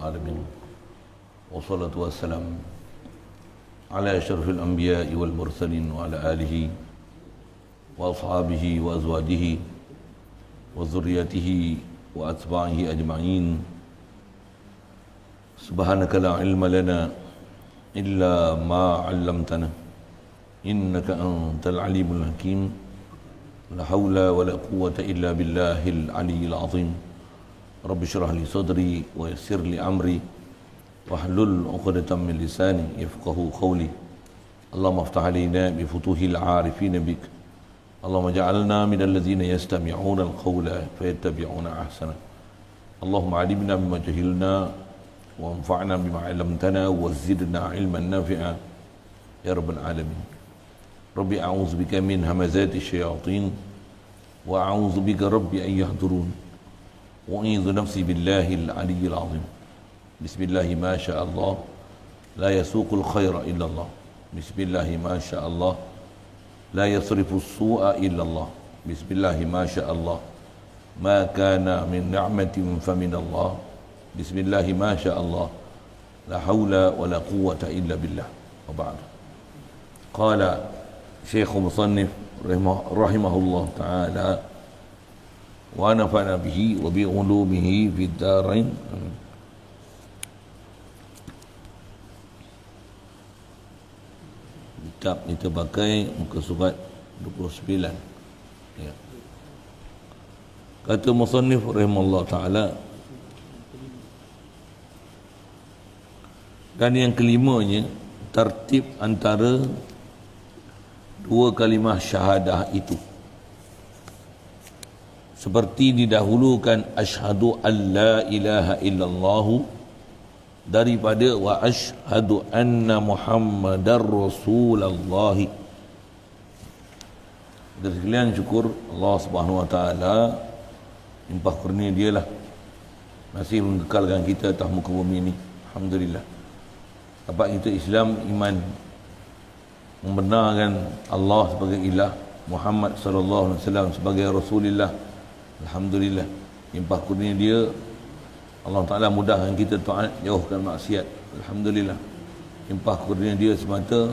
العالمين والصلاة والسلام على أشرف الأنبياء والمرسلين وعلى آله وأصحابه وأزواجه وذريته وأتباعه أجمعين. سبحانك لا علم لنا إلا ما علمتنا إنك أنت العليم الحكيم. لا حول ولا قوة إلا بالله العلي العظيم. رب اشرح لي صدري ويسر لي أمري واحلل عقدة من لساني يفقهوا قولي. اللهم افتح علينا بفتوح العارفين بك. اللهم اجعلنا من الذين يستمعون القول فيتبعون أحسنه. اللهم علمنا بما جهلنا وانفعنا بما علمتنا وزدنا علما نافعا يا رب العالمين. ربي أعوذ بك من همزات الشياطين وأعوذ بك ربي أن يحضرون وأعيذ نفسي بالله العلي العظيم. بسم الله ما شاء الله لا يسوق الخير إلا الله. بسم الله ما شاء الله لا يصرف السوء إلا الله. بسم الله ما شاء الله ما كان من نعمة فمن الله. بسم الله ما شاء الله لا حول ولا قوة إلا بالله. وبعد. قال شيخ مصنف رحمه الله تعالى ونفعنا به وبعلومه في الدارين. Kitab kita pakai muka surat 29. Ya. Kata musannif rahimahullah ta'ala, dan yang kelimanya tertib antara dua kalimah syahadah itu seperti didahulukan asyhadu an la ilaha illallah daripada wa asyhadu anna muhammadar rasulullah. Dan sekalian syukur Allah Subhanahu wa taala, limpah kurnia dialah masih mengekalkan kita atas muka bumi ini. Alhamdulillah. Dapat kita Islam, iman, membenarkan Allah sebagai ilah, Muhammad sallallahu alaihi wasallam sebagai rasulullah. Alhamdulillah, limpah kurnia dia, Allah Ta'ala mudahkan kita taat, jauhkan maksiat. Alhamdulillah, limpah kurnia dia semata,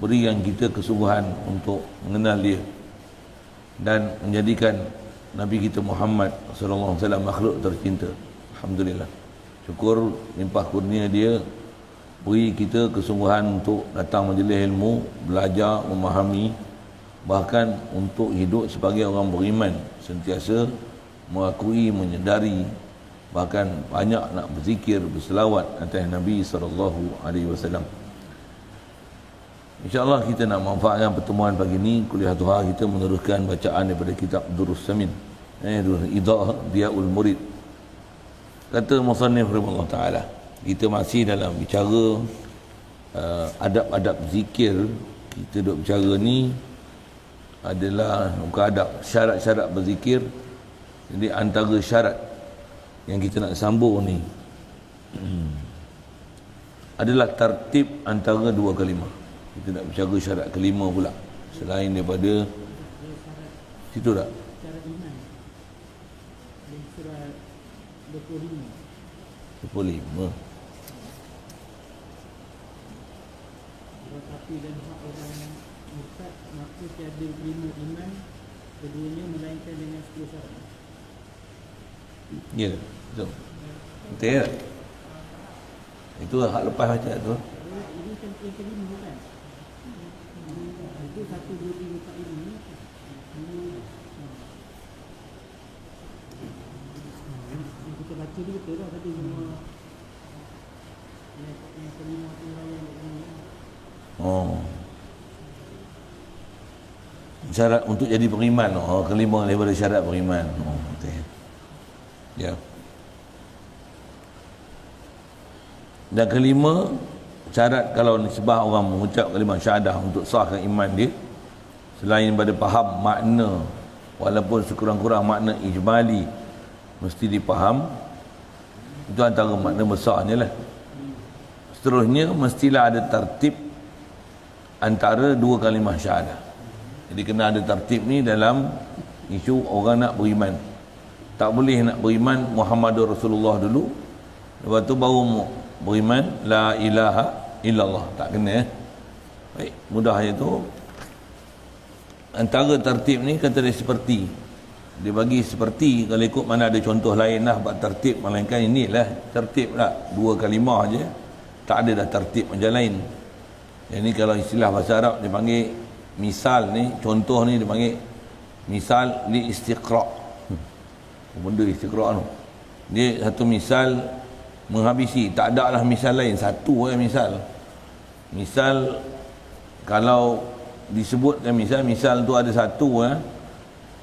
berikan kita kesungguhan untuk mengenal dia dan menjadikan Nabi kita Muhammad sallallahu alaihi wasallam makhluk tercinta. Alhamdulillah, syukur limpah kurnia dia, beri kita kesungguhan untuk datang majlis ilmu, belajar, memahami, bahkan untuk hidup sebagai orang beriman, sentiasa mengakui, menyedari, bahkan banyak nak berzikir, berselawat atas Nabi SAW. InsyaAllah kita nak manfaatkan pertemuan pagi ini, kuliah duha kita meneruskan bacaan daripada kitab Durus Samin, Idah Diyaul Murid. Kata musannif rahimahullah ta'ala, kita masih dalam bicara adab-adab zikir. Kita duk bicara ni adalah bukan adab, syarat-syarat berzikir. Jadi antara syarat yang kita nak sambung ni adalah tertib antara dua kalimah. Kita nak bicara syarat kelima pula selain daripada situ tak? Syarat iman di surah 25. Tetapi dan hak orang murtad maka tiada kelima iman, keduanya melainkan dengan 10 syarat. Ya, betul. Betul ya? Itu hak lepas baca tu. Ini kan yang kelima bukan? Itu 1, 2, 3, 4 ini. Yang kita baca ni betul lah, tapi semua yang kelima tu yang Oh. Syarat untuk jadi beriman. Oh, kelima daripada syarat beriman. Oh, betul. Ya. Dan kelima, syarat kalau nisbah orang mengucap kalimah syahadah untuk sahkan iman dia, selain daripada faham makna, walaupun sekurang-kurang makna ijmali mesti dipaham, itu antara makna besarnya lah. Seterusnya mestilah ada tertib antara dua kalimah syahadah. Jadi kena ada tertib ni dalam isu orang nak beriman. Tak boleh nak beriman Muhammadur Rasulullah dulu, Lepas tu baru beriman la ilaha illallah. Tak kena. Baik, mudahnya tu antara tertib ni kata dia seperti. Dia bagi seperti, kalau ikut mana ada contoh lain lah buat tertib, melainkan inilah tertib lah. 2 kalimah je, tak ada dah tertib macam lain. Yang ni kalau istilah bahasa Arab dia panggil misal ni, contoh ni dia panggil misal li istiqra'. Benda istiqra' tu. Dia satu misal menghabisi, tak ada lah misal lain, satu je misal. Misal kalau disebutkan misal tu ada satu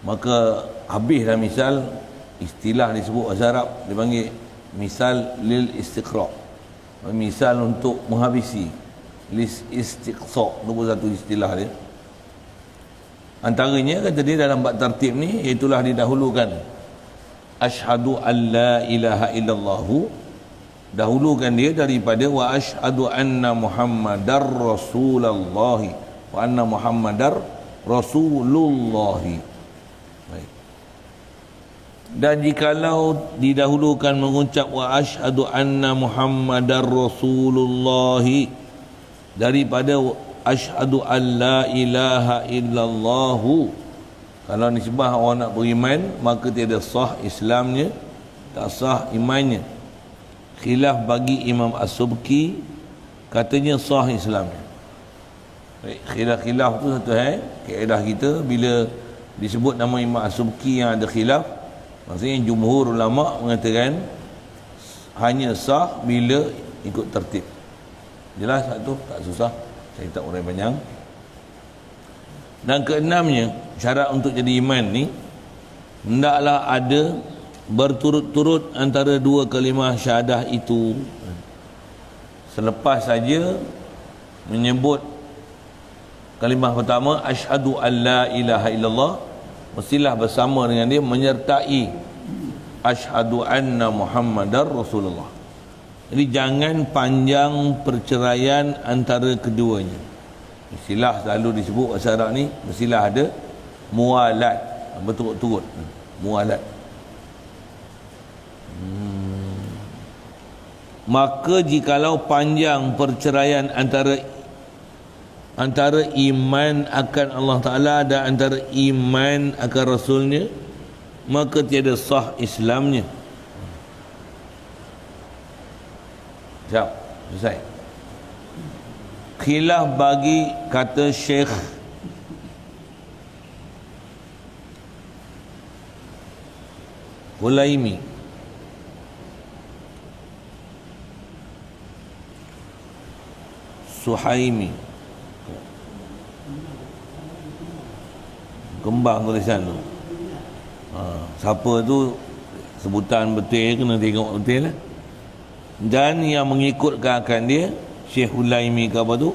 maka habislah misal, istilah disebut bahasa Arab dia panggil misal lil istiqra', misal untuk menghabisi, lis istiqsa', itu pun satu istilah dia. Antaranya kata dia dalam bab tertib ni, itulah didahulukan asyhadu an la ilaha illallah, dahulukan dia daripada wa asyhadu anna muhammadar rasulullah, wa anna muhammadar rasulullah. Baik. Dan jikalau didahulukan mengucap wa asyhadu anna muhammadar rasulullah daripada asyhadu an la ilaha illallah, kalau nisbah orang nak beriman, maka tiada sah Islamnya, tak sah imannya. Khilaf bagi Imam As-Subki, katanya sah Islamnya. Khilaf tu satu kaedah kita, bila disebut nama Imam As-Subki yang ada khilaf, maksudnya jumhur ulama mengatakan hanya sah bila ikut tertib. Jelas satu, tak susah, saya tak urai panjang. Dan keenamnya, syarat untuk jadi iman ni, hendaklah ada berturut-turut antara 2 kalimah syahadah itu. Selepas saja menyebut kalimah pertama asyhadu an la ilaha illallah, mestilah bersama dengan dia menyertai asyhadu anna muhammadar rasulullah. Jadi jangan panjang perceraian antara keduanya. Mestilah selalu disebut bahasa Arab ni, mestilah ada mualat, berturut-turut, mualat. Maka jikalau panjang perceraian antara iman akan Allah Ta'ala dan antara iman akan Rasulnya, maka tiada sah Islamnya. Siap, selesai. Khilaf bagi kata Syekh Hulaimi, Suhaimi, kembang tulisan tu. Siapa tu sebutan betul, kena tengok betul lah. Dan yang mengikutkan akan dia Syekh Hulaimi ke apa tu,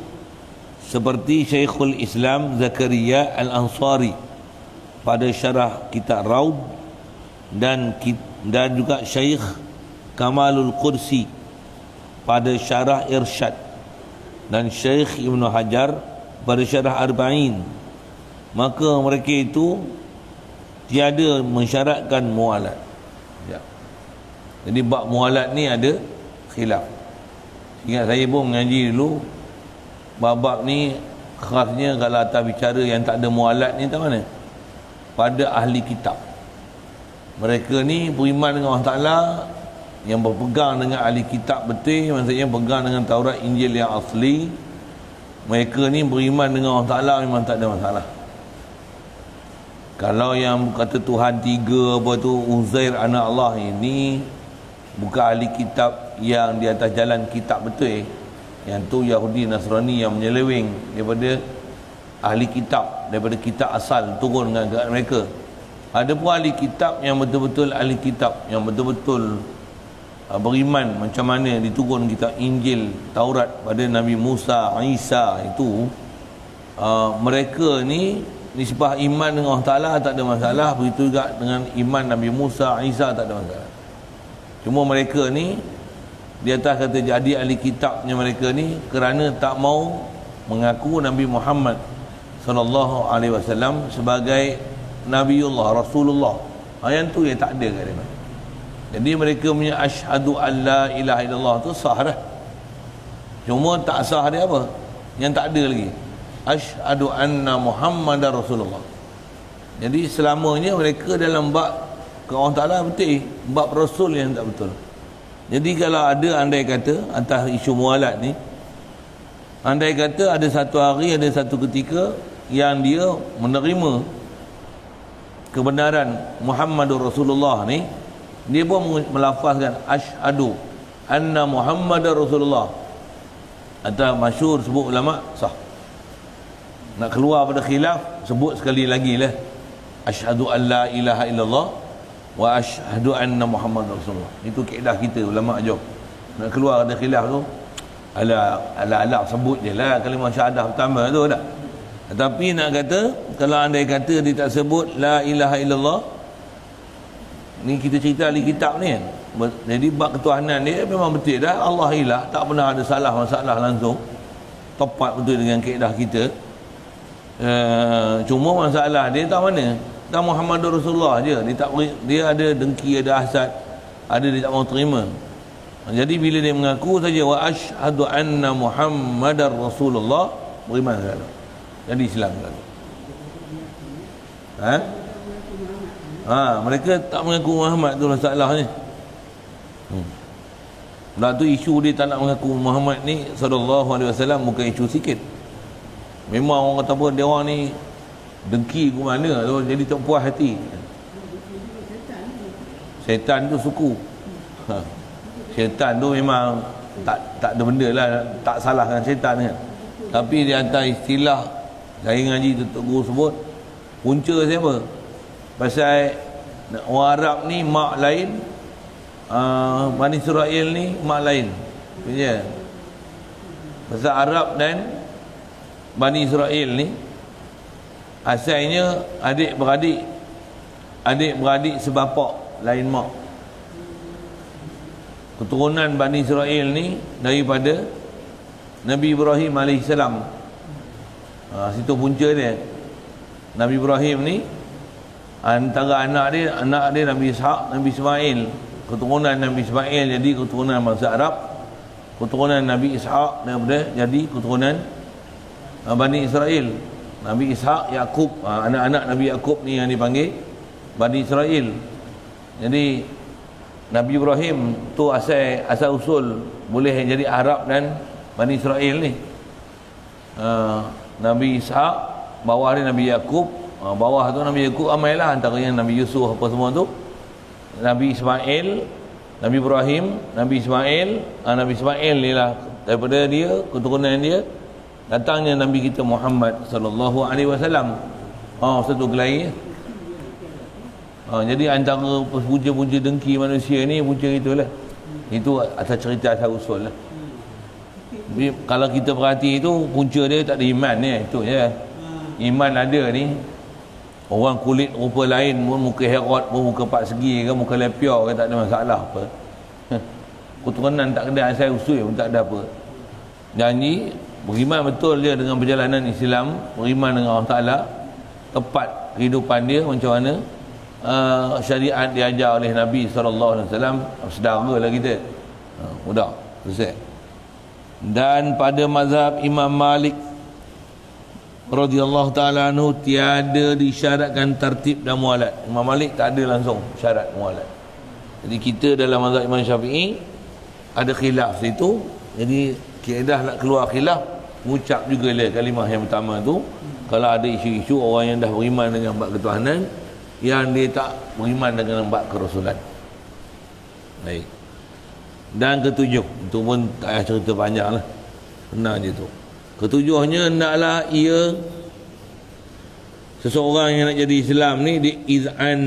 seperti Syekhul Islam Zakaria Al-Ansari pada syarah kitab Raud, dan juga Syekh Kamalul Qursi pada syarah Irsyad, dan Syekh Ibn Hajar pada syarah Arba'in. Maka mereka itu tiada mensyaratkan mualat. Jadi bab mualat ni ada khilaf. Ingat saya pun mengaji dulu, bab ni khasnya kalau atas bicara yang tak ada mualat ni tak mana? Pada ahli kitab. Mereka ni beriman dengan Allah Ta'ala, yang berpegang dengan ahli kitab betul, maksudnya pegang dengan Taurat Injil yang asli. Mereka ni beriman dengan Allah Ta'ala, memang tak ada masalah. Kalau yang kata Tuhan 3 apa tu, Uzair anak Allah, ini bukan ahli kitab yang di atas jalan kitab betul. Yang tu Yahudi Nasrani yang menyeleweng daripada ahli kitab, daripada kitab asal turun dengan mereka. Ada pun ahli kitab yang betul-betul ahli kitab, yang betul-betul beriman macam mana diturun kitab Injil, Taurat pada Nabi Musa, Isa itu. Mereka ni nisbah iman dengan Allah Ta'ala tak ada masalah. Begitu juga dengan iman Nabi Musa, Isa tak ada masalah. Cuma mereka ni di atas kata jadi ahli kitabnya mereka ni kerana tak mau mengaku Nabi Muhammad sallallahu alaihi wasallam sebagai Nabiullah, Rasulullah. Yang tu yang tak ada kat dia. Jadi mereka punya asyhadu an la ilaha illallah tu sah dah. Cuma tak sah dia apa? Yang tak ada lagi. Asyhadu anna Muhammadar Rasulullah. Jadi selamanya mereka dalam bab ke Allah Ta'ala betul, bab Rasul yang tak betul. Jadi kalau ada andai kata atas isu mualat ni, andai kata ada satu hari, ada satu ketika yang dia menerima kebenaran Muhammadur Rasulullah ni, dia pun melafazkan asyhadu anna Muhammadar Rasulullah, atau masyhur sebut ulama sah. Nak keluar pada khilaf, sebut sekali lagi lah asyhadu an la ilaha illallah wa asyhadu anna Muhammadar Rasulullah. Itu kaedah kita ulama jawab. Nak keluar pada khilaf tu ala sebut je lah kalimah syahadah pertama tu tak. Tetapi nak kata kalau andai kata dia tak sebut la ilaha illallah, ni kita cerita ahli kitab ni kan. Jadi bab ketuhanan dia memang betul dah, Allah ilah, tak pernah ada salah masalah langsung, tepat betul dengan kaedah kita. Cuma masalah dia tak mana, tak Muhammadur Rasulullah je, dia ada dengki, ada hasad, ada dia tak mau terima. Jadi bila dia mengaku saja wa asyhadu anna Muhammadar Rasulullah, beriman saja, jadi Islam saja. Mereka tak mengaku Muhammad, tu masalahnya. Dah tu isu dia tak nak mengaku Muhammad ni sallallahu alaihi wasallam bukan isu sikit. Memang orang kata apa, dia orang ni dengki ke mana tu, jadi tak puas hati. Syaitan tu suku. Syaitan tu memang tak ada benda lah, tak salahkan syaitan kan. Tapi di antara istilah saya ngaji Datuk Guru sebut, punca siapa? Pasal orang Arab ni mak lain, Bani Israel ni mak lain. Ya. Pasal Arab dan Bani Israel ni asalnya adik-beradik sebapak lain mak. Keturunan Bani Israel ni daripada Nabi Ibrahim AS. Situ punca dia. Nabi Ibrahim ni antara anak dia Nabi Ishaq, Nabi Ismail. Keturunan Nabi Ismail jadi keturunan bangsa Arab. Keturunan Nabi Ishaq daripada jadi keturunan Bani Israel. Nabi Ishaq, Yakub, anak-anak Nabi Yakub ni yang dipanggil Bani Israel. Jadi Nabi Ibrahim tu asal usul boleh jadi Arab dan Bani Israel ni. Nabi Ishaq, bawah dia Nabi Yakub, bawah tu Nabi Yakub amailah antaranya Nabi Yusuf apa semua tu. Nabi Ismail, Nabi Ibrahim, Nabi Ismail ni lah, daripada dia keturunan dia datangnya Nabi kita Muhammad sallallahu alaihi wasallam. Satu gelai. Jadi antara punca-punca dengki manusia ni punca itulah. Itu atas cerita asal usul lah. Jadi, kalau kita perhati itu punca dia tak ada iman ni, itu je. Iman ada ni. Orang kulit rupa lain pun, muka Herod pun, muka Pak Segi ke, muka Lepior ke, tak ada masalah apa. Keturunan tak kena asal usul pun tak ada apa. Janji beriman betul dia dengan perjalanan Islam, beriman dengan Allah Ta'ala, tepat kehidupan dia macam mana syariat diajar oleh Nabi SAW, sedara lah kita. Mudah, selesai. Dan pada mazhab Imam Malik radhiyallahu ta'ala anhu tiada disyaratkan tertib dan mualat. Imam Malik tak ada langsung syarat mualat. Jadi kita dalam mazhab Imam Syafi'i ada khilaf situ. Jadi kaedah nak keluar khilaf, ucap juga lah kalimah yang pertama tu. Kalau ada isu-isu orang yang dah beriman dengan bab ketuhanan, yang dia tak beriman dengan bab kerasulan. Baik. Dan ketujuh, itu pun tak payah cerita panjang lah, benar je tu. Ketujuhnya, hendaklah ia seseorang yang nak jadi Islam ni diizan.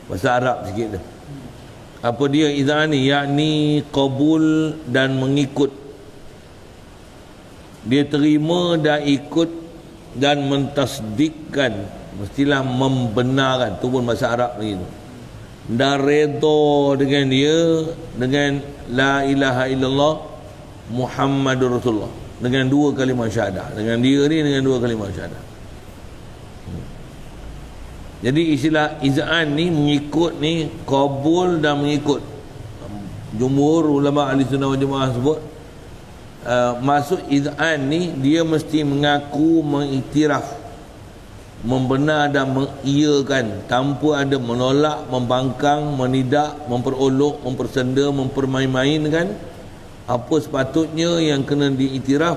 Bahasa Arab sikit tu. Apa dia izan ni? Yakni qabul dan mengikut. Dia terima dan ikut dan mentasdikkan, mestilah membenarkan. Tu pun bahasa Arab begitu. Dan redha dengan dia, dengan la ilaha illallah Muhammadur Rasulullah, dengan dua kalimah syahadah. Dengan dia ni dengan dua kalimah syahadah. Jadi istilah iz'an ni mengikut ni qabul dan mengikut. Jumhur ulama ahli sunnah wal jamaah sebut maksud iz'an ni dia mesti mengaku, mengiktiraf, membenar dan mengiyakan tanpa ada menolak, membangkang, menidak, memperolok, mempersenda, mempermain-mainkan apa sepatutnya yang kena diiktiraf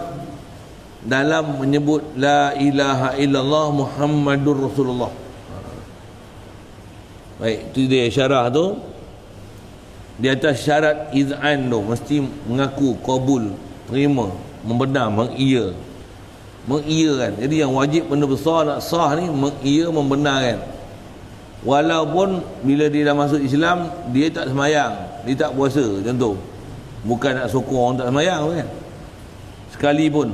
dalam menyebut la ilaha illallah Muhammadur Rasulullah. Baik, itu dia syarah tu. Di atas syarat iz'an tu mesti mengaku, qabul, terima, membenar, mengiyakan. Jadi yang wajib benda besar nak sah ni mengiya, membenarkan. Walaupun bila dia dah masuk Islam dia tak semayang, dia tak puasa, contoh. Bukan nak sokong orang tak semayang kan. Sekalipun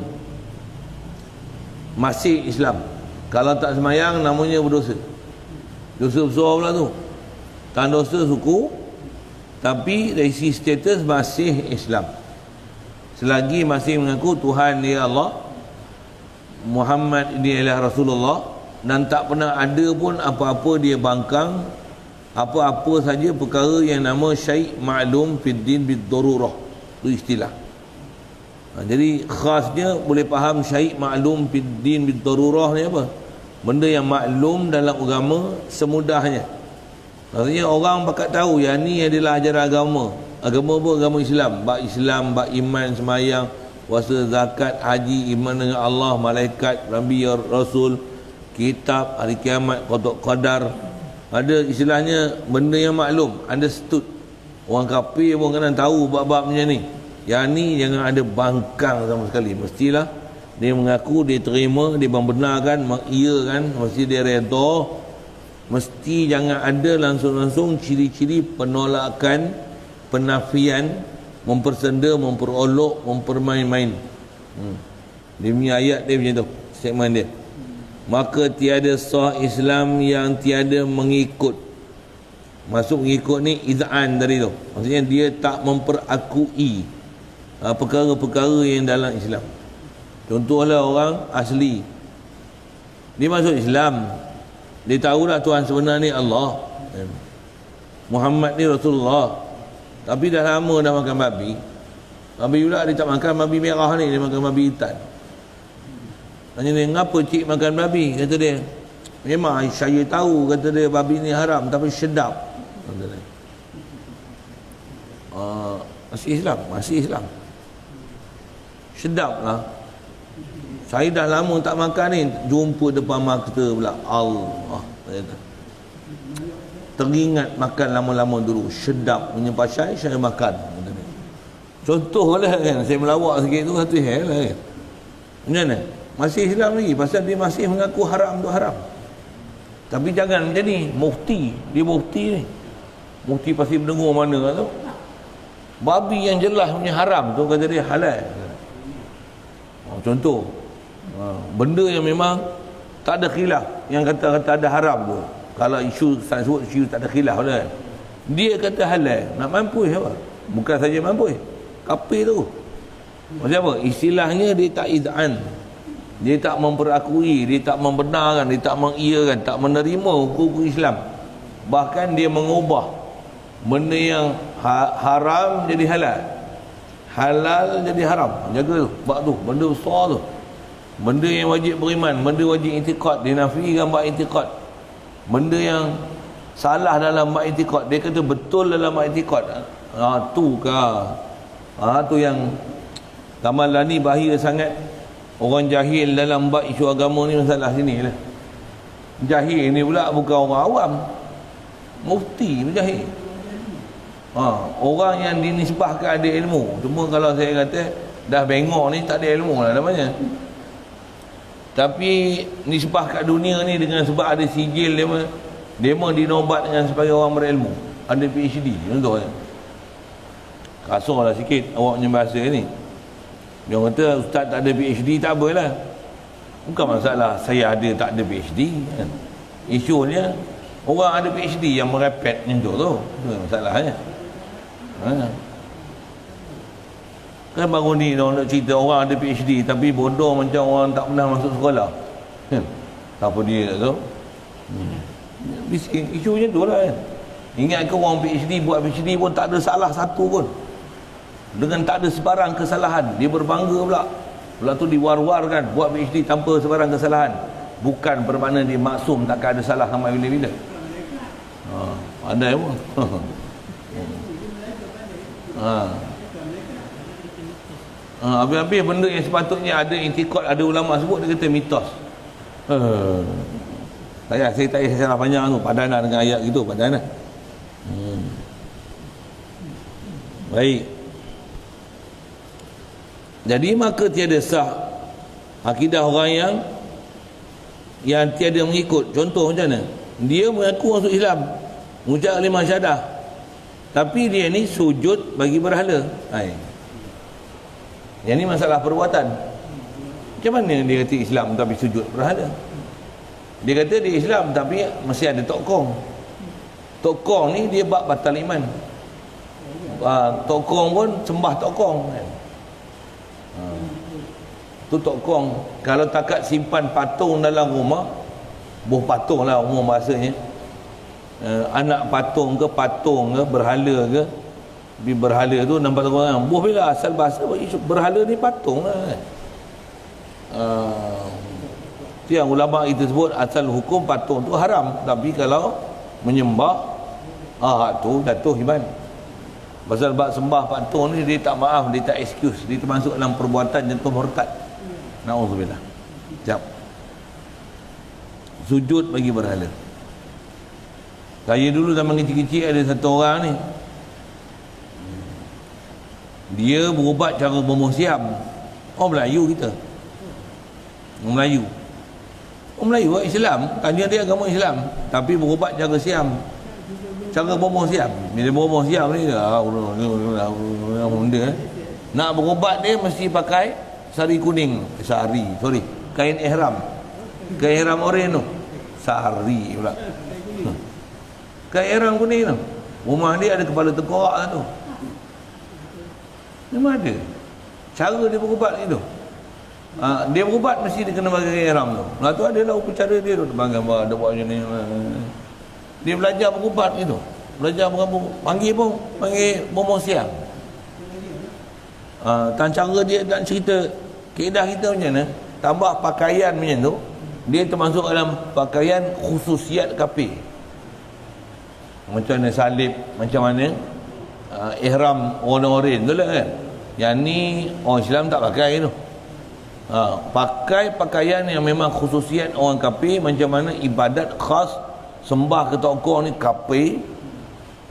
masih Islam, kalau tak semayang namanya berdosa. Dosa besar pula tu. Tak dosa suku, tapi dari sisi status masih Islam. Selagi masih mengaku Tuhan dia Allah, Muhammad ini adalah Rasulullah, dan tak pernah ada pun apa-apa dia bangkang apa-apa saja perkara yang nama syai' ma'lum fid din bid darurah. Itu istilah. Jadi khasnya boleh faham syai' ma'lum fid din bid darurah ni apa? Benda yang maklum dalam agama semudahnya. Maksudnya orang pakat tahu yang ni adalah ajaran agama. Agama apa? Agama Islam. Bab Islam, bab iman, semayang, puasa, zakat, haji, iman dengan Allah, malaikat, Nabi, Rasul, kitab, hari kiamat, qadar. Ada istilahnya benda yang maklum, understood. Orang kafir pun kena tahu bab-bab macam ni. Yang ni jangan ada bangkang sama sekali. Mestilah dia mengaku, dia terima, dia membenarkan, mengiyakan, mesti dia redha. Mesti jangan ada langsung-langsung ciri-ciri penolakan, penafian, mempersenda, memperolok, mempermain-main. Dia punya ayat dia macam tu, segmen dia. Maka tiada sah Islam yang tiada mengikut. Masuk mengikut ni iz'an dari tu. Maksudnya dia tak memperakui perkara-perkara yang dalam Islam. Contohlah orang asli, dia masuk Islam, dia tahulah Tuhan sebenar ni Allah, Muhammad ni Rasulullah, tapi dah lama dah makan babi. Babi pula dia tak makan babi merah ni, dia makan babi hitam. Tanya dia, ngapa cik makan babi? Kata dia, memang saya tahu, kata dia, babi ni haram tapi sedap. Kata dia, masih Islam, masih Islam, sedap lah. Saya dah lama tak makan ni, jumpa depan mata pula Allah, teringat makan lama-lama dulu, sedap punya pasal saya makan. Contoh lah kan, saya melawak sikit tu, satu hal lah kan. Macam mana? Masih Islam lagi, pasal dia masih mengaku haram tu haram. Tapi jangan macam ni, mufti, dia mufti ni, mufti pasti mendengar mana tu, babi yang jelas punya haram tu kata dia halal. Contoh, benda yang memang tak ada khilaf, yang kata ada haram tu, kalau isu saya sebut isu tak ada khilaf kan, dia kata halal, nak mampu apa? Bukan saja mampu, kafir tu. Macam apa? Istilahnya dia tak iz'an, dia tak memperakui, dia tak membenarkan, dia tak mengiyakan, tak menerima hukum Islam. Bahkan dia mengubah benda yang haram jadi halal, halal jadi haram. Jaga tu, bab tu, benda besar tu. Benda yang wajib beriman, benda wajib i'tiqad, dia nafikan bab i'tiqad. Benda yang salah dalam bab i'tiqad, dia kata betul dalam bab i'tiqad. Tu kah? Tu yang Kamal ni bahaya sangat. Orang jahil dalam bab isu agama ni masalah sini lah. Jahil ni pula bukan orang awam, mufti jahil. Orang yang dinisbahkan ada ilmu. Cuma kalau saya kata dah bengok ni tak ada ilmu lah namanya. Tapi nisbah kat dunia ni dengan sebab ada sijil dia dinobat dengan sebagai orang berilmu, ada PhD contohnya. Kasar lah sikit awak punya bahasa ni. Dia kata ustaz tak ada PhD, tak apalah, bukan masalah saya ada tak ada PhD kan. Isunya orang ada PhD yang merepet macam tu masalahnya. Kan baru ni orang nak cerita orang ada PhD tapi bodoh macam orang tak pernah masuk sekolah kan. Apa dia tak tahu. Isunya tu lah kan. Ingat ke orang PhD buat PhD pun tak ada salah satu pun, dengan tak ada sebarang kesalahan. Dia berbangga pula tu diwar-warkan buat PhD tanpa sebarang kesalahan. Bukan bermakna dia maksum takkan ada salah sampai bila-bila. Pandai pun. Habis-habis benda yang sepatutnya ada intikad, ada ulama sebut, dia kata mitos. Saya tak payah salah panjang tu, padanan dengan ayat gitu, padanan. Baik. Jadi maka tiada sah akidah orang yang tiada mengikut. Contoh macam mana? Dia mengaku masuk Islam, mengucap kalimah syahadah, tapi dia ni sujud bagi berhala. Yang ni masalah perbuatan. Macam mana dia kata Islam tapi sujud berhala? Dia kata dia Islam tapi masih ada tokong. Tokong ni dia bab batal iman. Tokong pun sembah tokong kan? Tu tokong. Kalau takat simpan patung dalam rumah, buh patung lah umum bahasanya, anak patung ke berhala ke, berhala tu nampak orang buh bila asal bahasa berhala ni patung lah kan? Tu yang ulama itu sebut asal hukum patung tu haram, tapi kalau menyembah tu jatuh iman. Pasal bab sembah patung ni dia tak maaf, dia tak excuse, dia termasuk dalam perbuatan jatuh murtad. Na'udzubillah. Sekejap. Sujud bagi berhala. Saya dulu zaman kecil-kecil ada satu orang ni, dia berubat cara bomoh siam. Orang Melayu kita, orang Melayu Islam, tanya dia agama Islam, tapi berubat cara siam, cara bomoh siam. Bila bomoh siam ni nak berubat dia mesti pakai kain ihram oren tu, sari pula kain ihram kuning tu. Rumah dia ada kepala tengkorak lah tu. Memang ada cara dia berubat itu. Dia berubat mesti dia kena pakai kain ihram tu. Lepas tu adalah upacara dia tu, bangga ada buat macam ni. Dia belajar berubat itu, belajar panggil bomoh siam. Cara dia nak cerita kaedah kita macam mana, tambah pakaian macam tu, dia termasuk dalam pakaian khususiat kafir. Macam mana salib, macam mana ihram orang-orang tu lah kan. Yang ni orang Islam tak pakai tu. Pakai pakaian yang memang khususiat orang kafir. Macam mana ibadat khas, sembah ke tokoh ni kafir,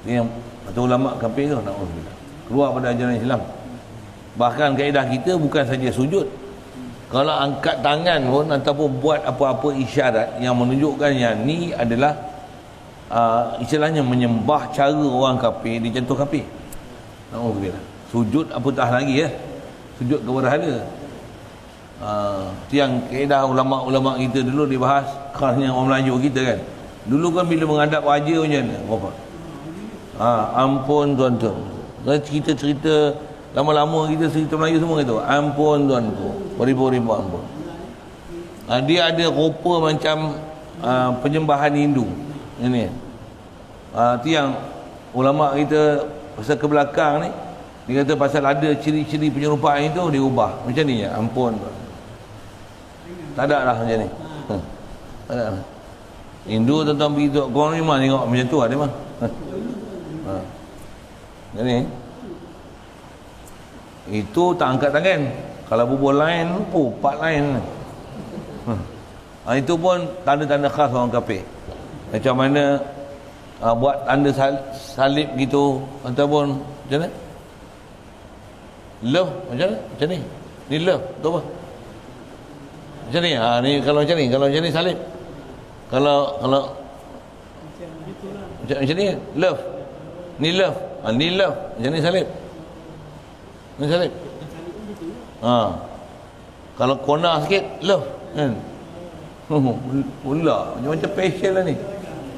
yang atau ulama kafir tu, na'udzubillah, keluar pada ajaran Islam. Bahkan kaedah kita bukan saja sujud, kalau angkat tangan pun ataupun buat apa-apa isyarat yang menunjukkan yang ni adalah istilahnya menyembah cara orang kafir, dia jatuh kafir. Na'udzubillah. Sujud apatah lagi sujud ke berhala. Yang kaedah ulama-ulama kita dulu dibahas, khasnya orang Melayu kita kan. Dulu kan bila menghadap raja macam mana? Apa? Ampun tuan-tuan. Cerita-cerita lama-lama kita cerita Melayu semua gitu. Ampun tuanku, beribu-ribu ampun. Dia ada rupa macam penyembahan Hindu. Ini. Itu yang ulama kita pasal ke belakang ni, dia kata pasal ada ciri-ciri penyerupaan itu dia ubah. Macam ni ya, ampun. Tak ada lah macam ni. Tak ada lah. Hindu tuan-tuan pergi tu, korang ni memang tengok macam tu ada mah. Jadi itu tak angkat tangan. Kalau bubuh lain, part lain. Itu pun tanda-tanda khas orang kafir. Macam mana buat tanda salib gitu, ataupun macam mana? Love macam mana? Macam ni. Ni love, tu apa? Macam ni. Ni kalau macam ni salib. Kalau macam ni love. Ni love. Ni love. Macam ni salib. Ni salib. Kalau kona sikit love kan. Pula macam passion lah ni.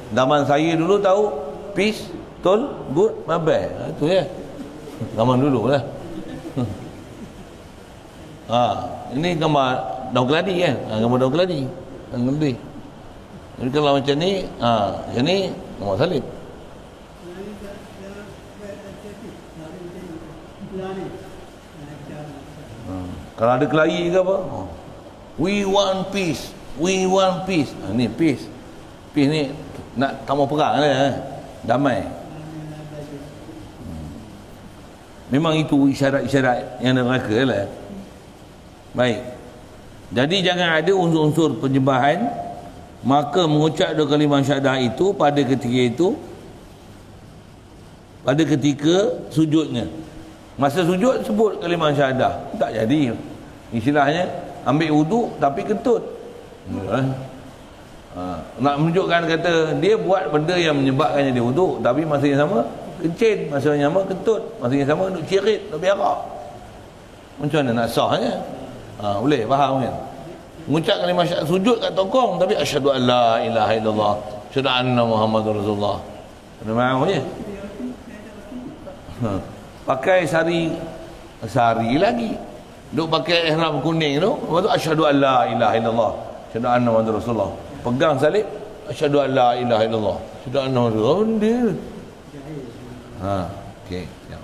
Zaman saya dulu tahu peace, tol, good, my bad. Itu ya. Zaman dulu lah. Ini gambar daun keladi kan. Gambar daun keladi. Jadi kalau macam ni, macam ni Muhammad salib. Kalau ada kelahi ke apa, we want peace, we want peace. Ni peace. Peace ni nak tak mau perang lah, damai. Memang itu isyarat-isyarat yang neraka lah. Baik. Jadi jangan ada unsur-unsur penyembahan, maka mengucap dua kalimah syahadah itu pada ketika sujudnya. Masa sujud sebut kalimah syahadah, tak jadi. Istilahnya ambil wuduk tapi kentut. Nak menunjukkan kata dia buat benda yang menyebabkannya dia wuduk, tapi masa yang sama kencing, masa yang sama kentut, masa yang sama duk cirit, duk berak. Macam mana nak sahnya? Boleh faham kan? Mengucap kalimah syahadah sujud kat tokong tapi asyhadu an la ilaha illallah, asyhadu anna muhammadar rasulullah. Ada mahu je. Pakai sari lagi. Duk pakai ihram kuning tu, lepas tu asyhadu an la ilaha illallah, asyhadu anna muhammadar rasulullah. Pegang salib, asyhadu an la ilaha illallah, asyhadu anna muhammadar rasulullah. Dia. Okey, siap.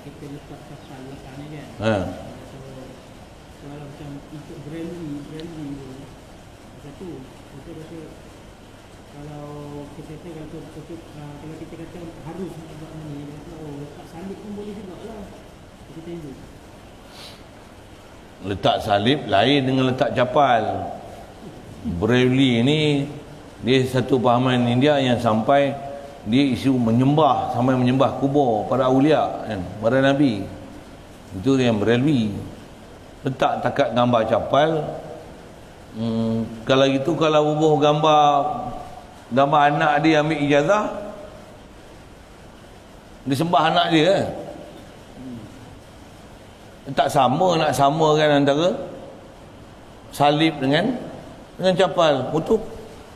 Kita letak kapal letak ni kan. Kalau macam ikut Brandy satu. Kita kata kalau kita kata kalau kita kata harus nak buat ni, letak salib pun boleh jugalah. Kita tengok. Letak salib lain dengan letak capal. Braille ni dia satu pahaman India yang sampai dia isu sampai menyembah kubur para awliya kan, para nabi. Itu yang Braille. Letak takat gambar capal. Kalau gitu, kalau bubuh gambar anak dia ambil ijazah, dia sembah anak dia. Tak sama, nak samakan antara salib dengan capal. Betul.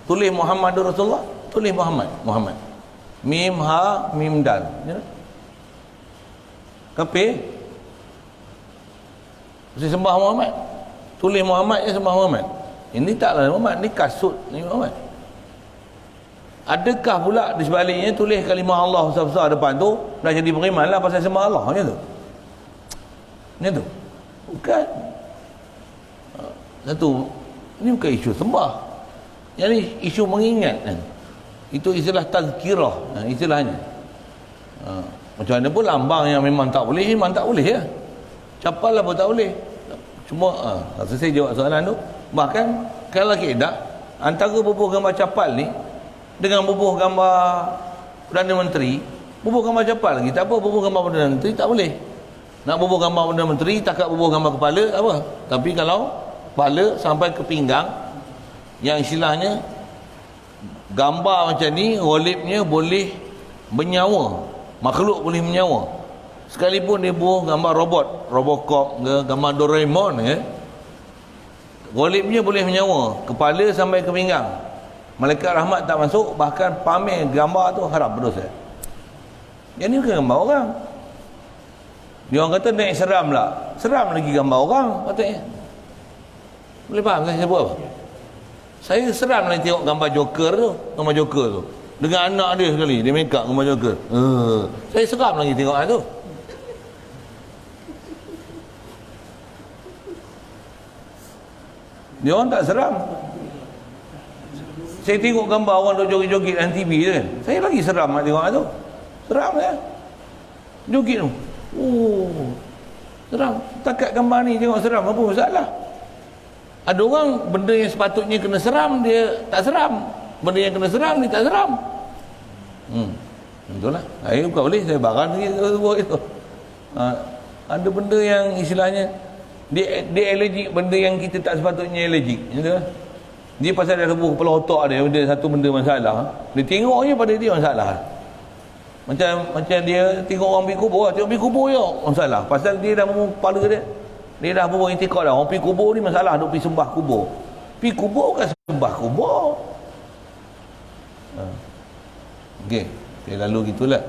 Tulis Muhammadur Rasulullah, tulis Muhammad. Mim ha mim dal. Ya. Kape. Mesti sembah Muhammad. Tulis Muhammad je sembah Muhammad. Ini taklah Muhammad, ni kasut ni Muhammad. Adakah pula di sebaliknya tulis kalimah Allah besar-besar depan tu dah jadi beriman lah pasal sembah Allah macam tu? Macam tu? Bukan. Satu, ini bukan isu sembah. Yang ni isu mengingat kan. Itu istilah tazkirah, istilahnya. Macam mana pun lambang yang memang tak boleh ya. Capal lah pun tak boleh. Cuma selesai jawab soalan tu. Bahkan kalau keedah antara bubuh gambar capal ni dengan bubuh gambar Perdana Menteri, bubuh gambar capal lagi tak apa, bubuh gambar Perdana Menteri tak boleh. Nak bubuh gambar Perdana Menteri takat bubuh gambar kepala apa. Tapi kalau kepala sampai ke pinggang, yang istilahnya gambar macam ni, golibnya boleh bernyawa, makhluk boleh menyawa. Sekalipun dia bubuh gambar Robocop ke, gambar Doraemon ke, golibnya boleh menyawa, kepala sampai ke pinggang. Malaikat rahmat tak masuk, bahkan pamer gambar tu haram berdosa. Yang ni bukan gambar orang. Dia orang kata naik seram lah. Seram lagi gambar orang katanya. Boleh faham saya sebut apa? Saya seram lagi tengok gambar Joker tu. Dengan anak dia sekali, dia make up gambar Joker. Saya seram lagi tengok tu. Dia orang tak seram. Saya tengok gambar orang duk joget-joget dalam TV tu kan. Saya lagi seram nak tengok tu. Seram ya. Joget tu. Seram. Takat gambar ni tengok seram, apa masalah? Ada orang benda yang sepatutnya kena seram dia tak seram. Benda yang kena seram dia tak seram. Betul lah. Saya bukan boleh saya barang lagi itu. Ada benda yang istilahnya dia allergic, benda yang kita tak sepatutnya allergic. Betul lah. Dia pasal dia rebuh kepala otak dia, satu benda masalah. Dia tengok je pada dia masalah. Macam dia tengok orang pergi kubur, tengok pergi kubur je masalah. Pasal dia dah kepala dia dah buat intikad dah. Orang pergi kubur ni masalah, duk pergi sembah kubur. Pergi kubur bukan sembah kubur. Okey, lalu gitulah.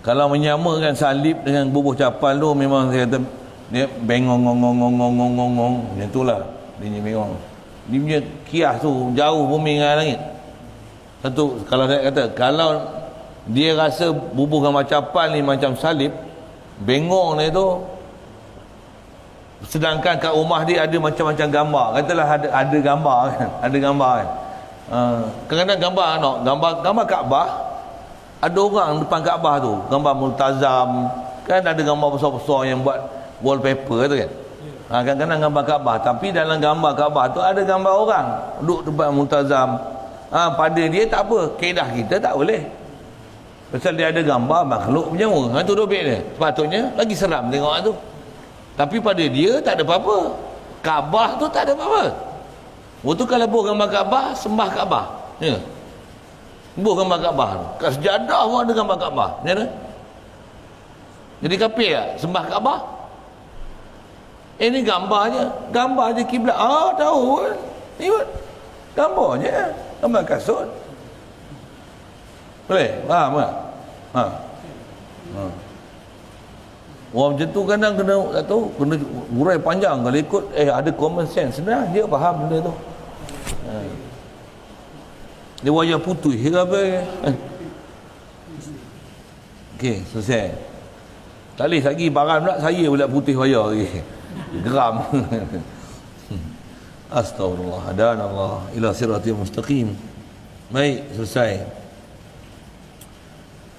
Kalau menyamakan salib dengan bubuh capal tu memang saya kata dia bengong macam itulah dia bengong. Dia punya kias tu jauh bumi dengan langit. Satu, kalau saya kata kalau dia rasa bubuh gambar capal ni macam salib, bengong dia tu, sedangkan kat rumah dia ada macam-macam gambar, katalah ada gambar kan, ada gambar kan. Kadang-kadang gambar Kaabah, ada orang depan Kaabah tu gambar multazam kan, ada gambar besar-besar yang buat wallpaper tu kan. Kadang-kadang gambar Kaabah, tapi dalam gambar Kaabah tu ada gambar orang duduk depan multazam. Pada dia tak apa, kaedah kita tak boleh, pasal dia ada gambar makhluk menyawa. Tu dobek dia, sepatutnya lagi seram tengok tu. Tapi pada dia tak ada apa-apa, Kaabah tu tak ada apa-apa. Waktu kalau buah gambar Kaabah, sembah Kaabah, ya. Buah gambar Kaabah tu, kat sejadah pun ada gambar Kaabah, ya kan? Jadi kafir tak sembah Kaabah? Ini gambar je kiblat. Tahu kan? Ni pun gambar je, gambar kasut. Boleh? Faham tak? Orang macam tu kadang kena, tak tahu, kena urai panjang. Kalau ikut ada common sense, senang dia faham benda tu. Dia wajah putih ke apa. Okey, selesai. Tak boleh lagi barang pula saya pula putih wajah lagi. Geram. Astagfirullah, hadanallah ila siratil mustaqim. Baik, selesai.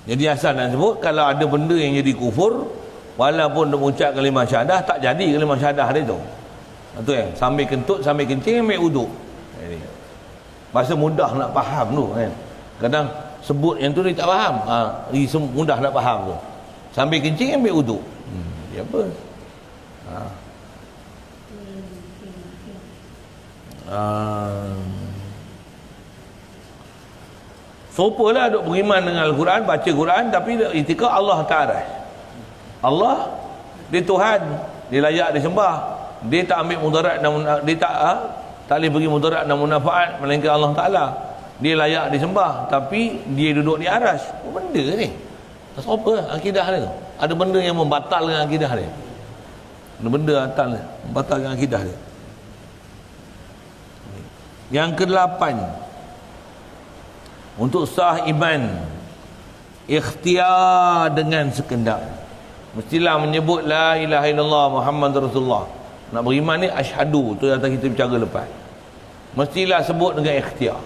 Jadi asal nak sebut, kalau ada benda yang jadi kufur, walaupun dia mengucap kalimah syahadah, tak jadi kalimah syahadah dia tu. Itu kan, sambil kentut, sambil kencing, ambil uduk. Masa mudah nak faham tu kan. Kadang sebut yang tu dia tak faham. Mudah nak faham tu. Sambil kencing, ambil uduk. Dia apa? Sopalah duk beriman dengan Al-Quran, baca Quran, tapi itikad Allah Ta'ala. Allah, dia Tuhan, dia layak disembah. Dia tak ambil mudarat dan dia tak boleh bagi mudarat dan munafaat melainkan Allah Ta'ala. Dia layak disembah, tapi dia duduk di aras. Apa benda ni? Apa akidah dia tu? Ada benda yang membatalkan akidah dia. Ada benda atal dia membatalkan akidah dia. Yang ke-8, untuk sah iman, ikhtiar dengan sekendak. Mestilah menyebut la ilaha illallah Muhammad Rasulullah. Nak beriman ni asyhadu, tu yang kita bicara lepas. Mestilah sebut dengan ikhtiar.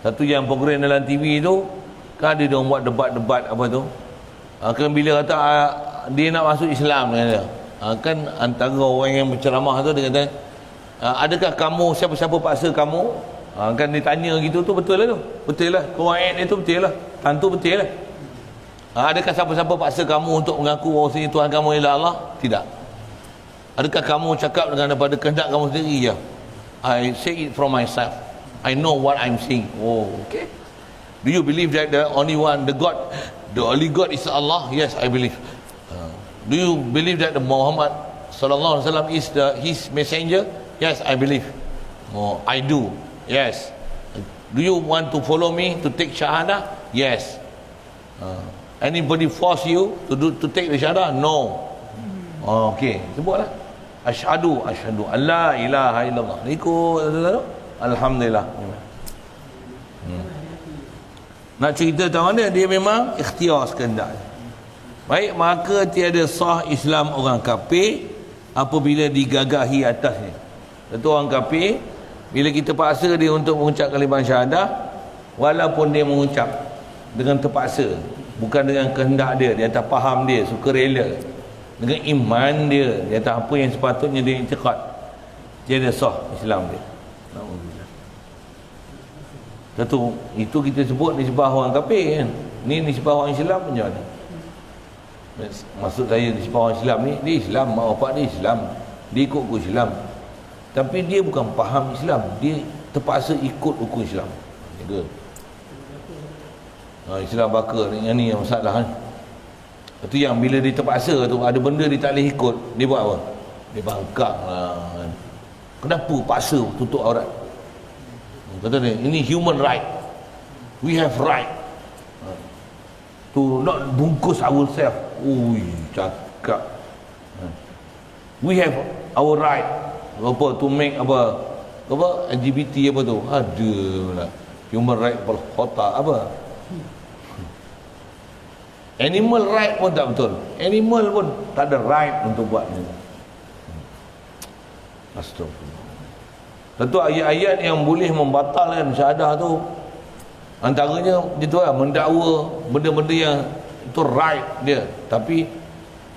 Satu yang program dalam TV tu kan ada dia orang buat debat-debat apa tu. Kan bila kata dia nak masuk Islam dia. Kan antara orang yang berceramah tu dia kata, adakah kamu, siapa-siapa paksa kamu? Kan ditanya gitu tu, betul lah tu. Betul lah. Kau ayat dia tu betul lah. Tentu betul lah. Adakah siapa-siapa paksa kamu untuk mengaku bahawa Tuhan kamu ialah Allah? Tidak. Adakah kamu cakap dengan daripada kehendak kamu sendiri? Ya. I say it from myself. I know what I'm saying. Oh, okay. Do you believe that the only only God is Allah? Yes, I believe. Do you believe that the Muhammad sallallahu alaihi wasallam is his messenger? Yes, I believe. Oh, I do. Yes. Do you want to follow me to take syahadah? Yes. Anybody force you to take the syahadah? No. Okay, sebutlah. Asyhadu alla ilaha illallah. Ikut alhamdulillah. Nak cerita tahu mana, dia memang ikhtiar sekendak. Baik, maka tiada sah Islam orang kafir apabila digagahi atasnya. Tentu orang kafir, bila kita paksa dia untuk mengucap kalimah syahadah, walaupun dia mengucap dengan terpaksa, bukan dengan kehendak dia, di atas faham dia, sukarela, dengan iman dia, di atas apa yang sepatutnya dia i'tiqad, tiada sah Islam dia. Tentu itu kita sebut nisbah orang kafir kan. Ni nisbah orang Islam macam mana? Maksud saya nisbah orang Islam ni, dia Islam, mak bapak dia Islam, dia ikut hukum Islam, tapi dia bukan faham Islam, dia terpaksa ikut hukum Islam. Jaga. Islam bakar ni yang masalah kan. Itu yang bila dia terpaksa tu, ada benda dia tak boleh ikut, dia buat apa? Dia bangkang lah kan. Kenapa paksa tutup aurat? Kata dia, ini human right, we have right. to not bungkus ourselves. Ui, cakap. We have our right to make LGBT apa tu? Ada lah. Human right kotak apa? Animal right pun tak betul. Animal pun tak ada right untuk buat ni. Astagfirullah. Tentu ayat-ayat yang boleh membatalkan syahadah tu, antaranya itu lah, mendakwa benda-benda yang itu right dia, tapi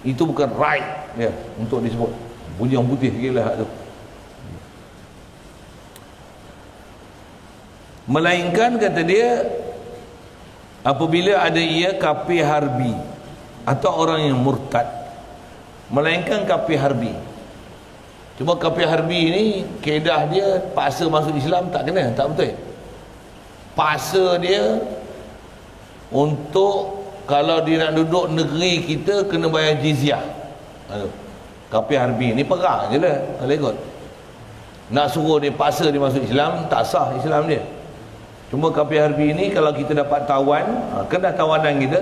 itu bukan right dia untuk disebut. Bunyi yang putih sikit lah tu. Melainkan kata dia, apabila ada ia kafir harbi atau orang yang murtad. Melainkan kafir harbi. Cuma kafir harbi ni kaedah dia paksa masuk Islam tak kena, tak betul. Paksa dia untuk kalau dia nak duduk negeri kita kena bayar jizyah. Kafir harbi ni perang je lah kalau ikut. Nak suruh dia paksa dia masuk Islam, tak sah Islam dia. Cuma kafir harbi ni kalau kita dapat tawan, kena tawanan kita,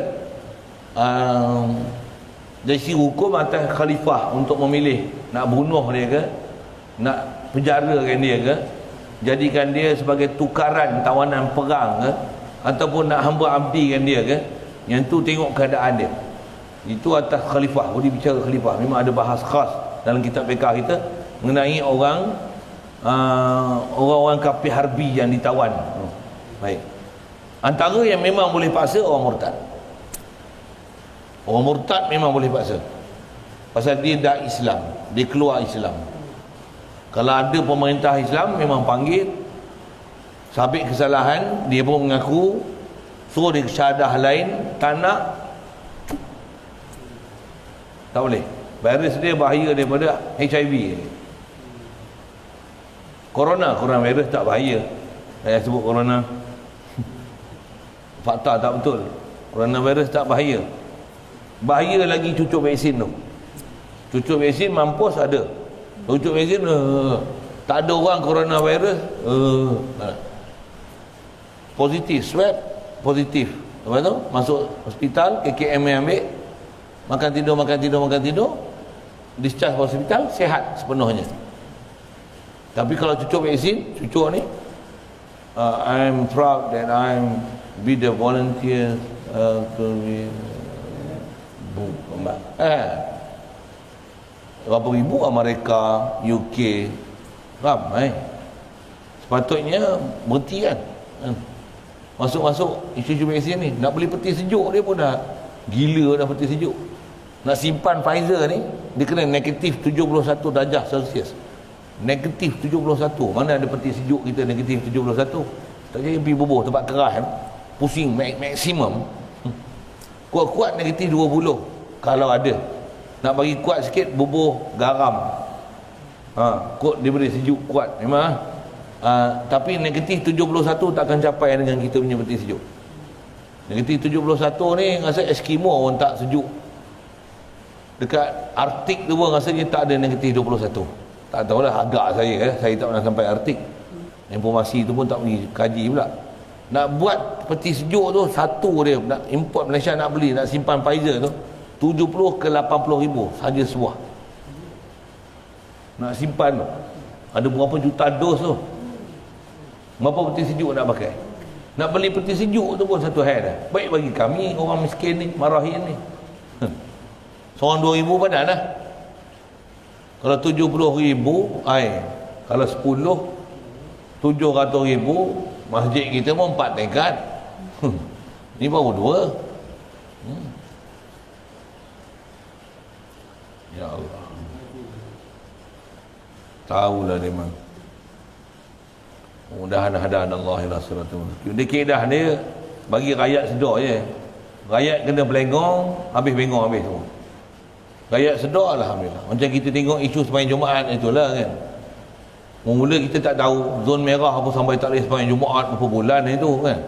dari sisi hukum atas khalifah untuk memilih nak bunuh dia ke, nak penjarakan dia ke, jadikan dia sebagai tukaran tawanan perang ke, ataupun nak hamba abdikan dia ke. Yang tu tengok keadaan dia. Itu atas khalifah. Boleh bicara khalifah. Memang ada bahas khas dalam kitab fiqh kita mengenai orang-orang kafir harbi yang ditawan. Baik. Antara yang memang boleh paksa orang murtad. Orang murtad memang boleh paksa. Pasal dia dah Islam, dia keluar Islam. Kalau ada pemerintah Islam memang panggil, sabit kesalahan, dia pun mengaku, suruh dia syahadah lain, tak nak, tak boleh. Virus dia bahaya daripada HIV. Coronavirus tak bahaya. Saya sebut corona. Fakta tak betul. Coronavirus tak bahaya. Bahaya lagi cucuk vaksin tu. Cucuk vaksin mampus ada. Cucuk vaksin tak ada orang coronavirus positif, swab positif. Lepas tu masuk hospital, KKM yang ambil, makan tidur, discharge hospital, sihat sepenuhnya. Tapi kalau cucuk vaksin, cucuk ni, I'm proud that I'm be the volunteer to be berapa ribu Amerika, UK, ramai. Sepatutnya berhenti kan. Masuk isu-isu vaksin ni, nak beli peti sejuk dia pun dah gila dah peti sejuk. Nak simpan Pfizer ni, dia kena negatif 71 darjah Celsius. Negatif 71. Mana ada peti sejuk kita negatif 71? Tak jadi pergi bubuh tempat keras, pusing maksimum. Kuat-kuat negatif 20 kalau ada. Nak bagi kuat sikit, bubuh garam. Kot dia beri sejuk kuat memang. Tapi negatif 71 takkan capai dengan kita punya peti sejuk. Negatif 71 ni rasa Eskimo pun tak sejuk. Dekat Arktik tu pun rasanya tak ada negatif 21. Tak tahulah, agak saya tak pernah sampai Arktik. Informasi tu pun tak pergi kaji pula. Nak buat peti sejuk tu, satu dia nak import Malaysia, nak beli, nak simpan Pfizer tu 70 ke 80 ribu saja sebuah. Nak simpan tu ada berapa juta dos tu. Berapa peti sejuk nak pakai? Nak beli peti sejuk tu pun satu hal dah. Baik bagi kami orang miskin ni, marahin ni. Seorang 2,000 badan lah. Kalau 70,000 kalau 10 700,000, masjid kita pun 4 tingkat. Ni baru 2. Ya Allah, tahulah dia memang. Mudah-mudahan hadana Allah ila siratal mustaqim. Dia kaedah dia bagi rakyat sedar je. Rakyat kena belengong, habis bengong habis semua. Rakyat sedar alhamdulillah. Macam kita tengok isu sembahyang Jumaat itulah kan. Mula kita tak tahu zon merah apa sampai tak boleh sembahyang Jumaat berapa bulan itu kan.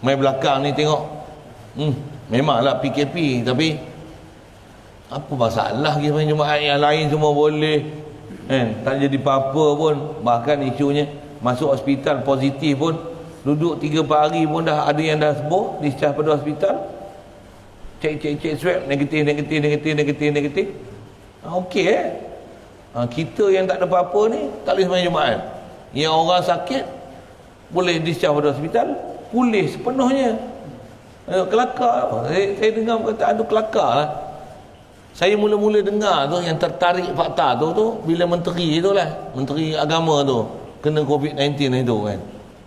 Main belakang ni tengok. Memanglah PKP, tapi apa masalah kita sembahyang Jumaat, yang lain semua boleh kan. Tak jadi apa-apa pun. Bahkan isunya masuk hospital positif pun, duduk 3-4 hari pun dah ada yang dah sembuh, discharge pada hospital. cek swab negatif. Okey kita yang tak ada apa-apa ni tak boleh sembahyang Jumaat. Yang orang sakit boleh discharge pada hospital, pulih sepenuhnya. Kelakar. Saya dengar perkataan tu kelakar lah. Saya mula-mula dengar tu yang tertarik fakta tu bila menteri tu lah, menteri agama tu kena COVID-19 itu kan.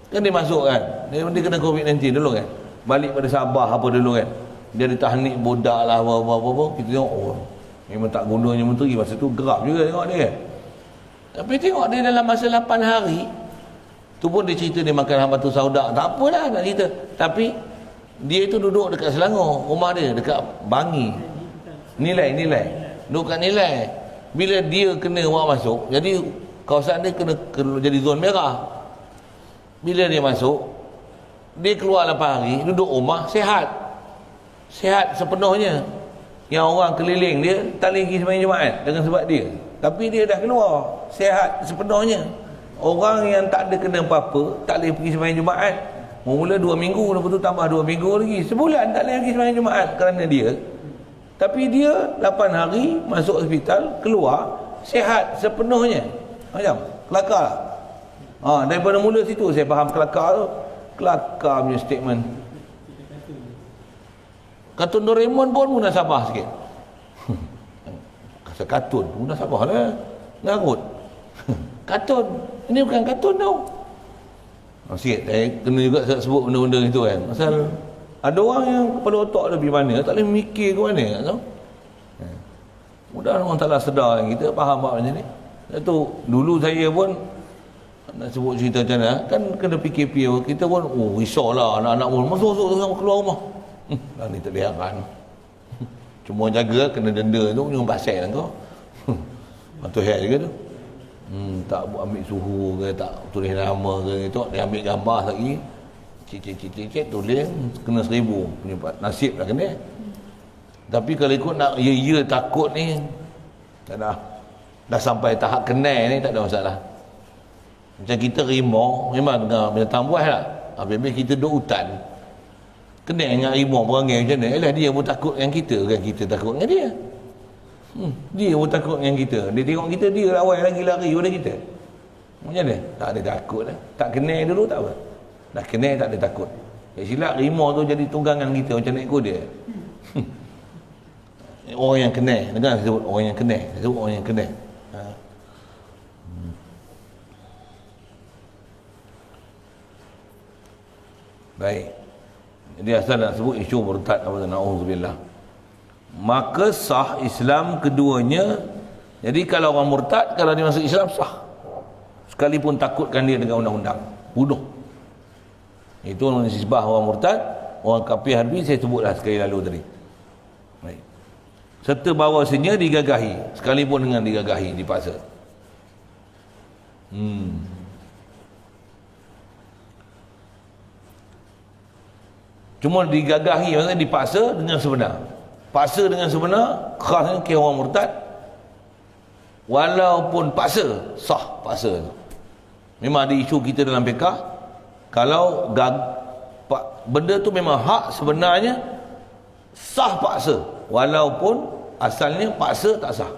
Kan dia masuk kan. Dia kena COVID-19 dulu kan. Balik pada Sabah apa dulu kan. Dia ditahnik bodak lah apa. Kita tengok memang tak gunanya menteri. Masa tu gerak juga tengok dia kan. Tapi tengok dia dalam masa 8 hari tu pun dia cerita dia makan hambatu sauda. Tak apalah nak cerita. Tapi dia itu duduk dekat Selangor, rumah dia dekat Bangi. Nilai duduk kat Nilai. Bila dia kena orang masuk, jadi kawasan dia kena jadi zon merah. Bila dia masuk, dia keluar 8 hari, duduk rumah, sihat sepenuhnya. Yang orang keliling dia tak boleh pergi sembahyang Jumaat dengan sebab dia. Tapi dia dah keluar, sihat sepenuhnya. Orang yang tak ada kena apa-apa tak boleh pergi sembahyang Jumaat. Mula 2 minggu, lepas tu tambah 2 minggu lagi, sebulan tak boleh pergi sembahyang Jumaat kerana dia. Tapi dia 8 hari masuk hospital, keluar sihat sepenuhnya. Macam kelakar. Daripada mula situ saya faham kelakar tu. Kelakar punya statement. Kartun Doraemon pun munasabah sikit. Kata kartun munasabah lah. Ngarut. Kartun. Ini bukan kartun tau. Sikit saya kena juga sebut benda-benda itu kan. Pasal ada orang yang kepala otak dia pergi mana, tak boleh mikir ke mana tahu. Mudah orang tak sedar kita faham macam ni. Itu dulu saya pun nak sebut cerita macam mana kan kena PKP kita pun risaulah anak-anak pun masuk keluar rumah. Dah ni tak lihatkan. Cuma jaga kena denda tu jangan pasal kau. Patut head juga tu. Tak ambil suhu ke, tak tulis nama ke, tu dia ambil gambar lagi. Cik tulis kena 1,000 punya nasib lah kena. Tapi kalau ikut nak ya takut ni tak dah sampai tahap kenal ni tak ada masalah. Macam kita rimau memang dengan binatang buas lah. Apabila kita duduk hutan kenal dengan rimau perangai macam mana, dia pun takut dengan kita kan, kita takut dengan dia. Dia pun takut dengan kita. Dia tengok kita, dia lawan lagi lari pada kita. Macam mana? Tak ada takut lah. Tak kenal dulu tak apa. Dah kenal tak ada takut. Silap rimau tu jadi tunggangan kita macam naik kuda. Orang yang kenal, dengar sebut orang yang kenal, sebut orang yang kenal. Baik. Jadi asal nak sebut isu murtad apa tu, na'udzubillah. Maka sah Islam keduanya. Jadi kalau orang murtad, kalau dia masuk Islam sah. Sekalipun takutkan dia dengan undang-undang, bunuh. Itu nisbah orang murtad. Orang kafir harbi saya sebutlah sekali lalu tadi. Baik. Serta bahawasanya digagahi, sekalipun dengan digagahi, dipaksa. Cuma digagahi maksudnya dipaksa dengan sebenar. Paksa dengan sebenar khasnya kira orang murtad. Walaupun paksa, sah paksa. Memang ada isu kita dalam fiqh, kalau benda tu memang hak sebenarnya sah paksa, walaupun asalnya paksa tak sah.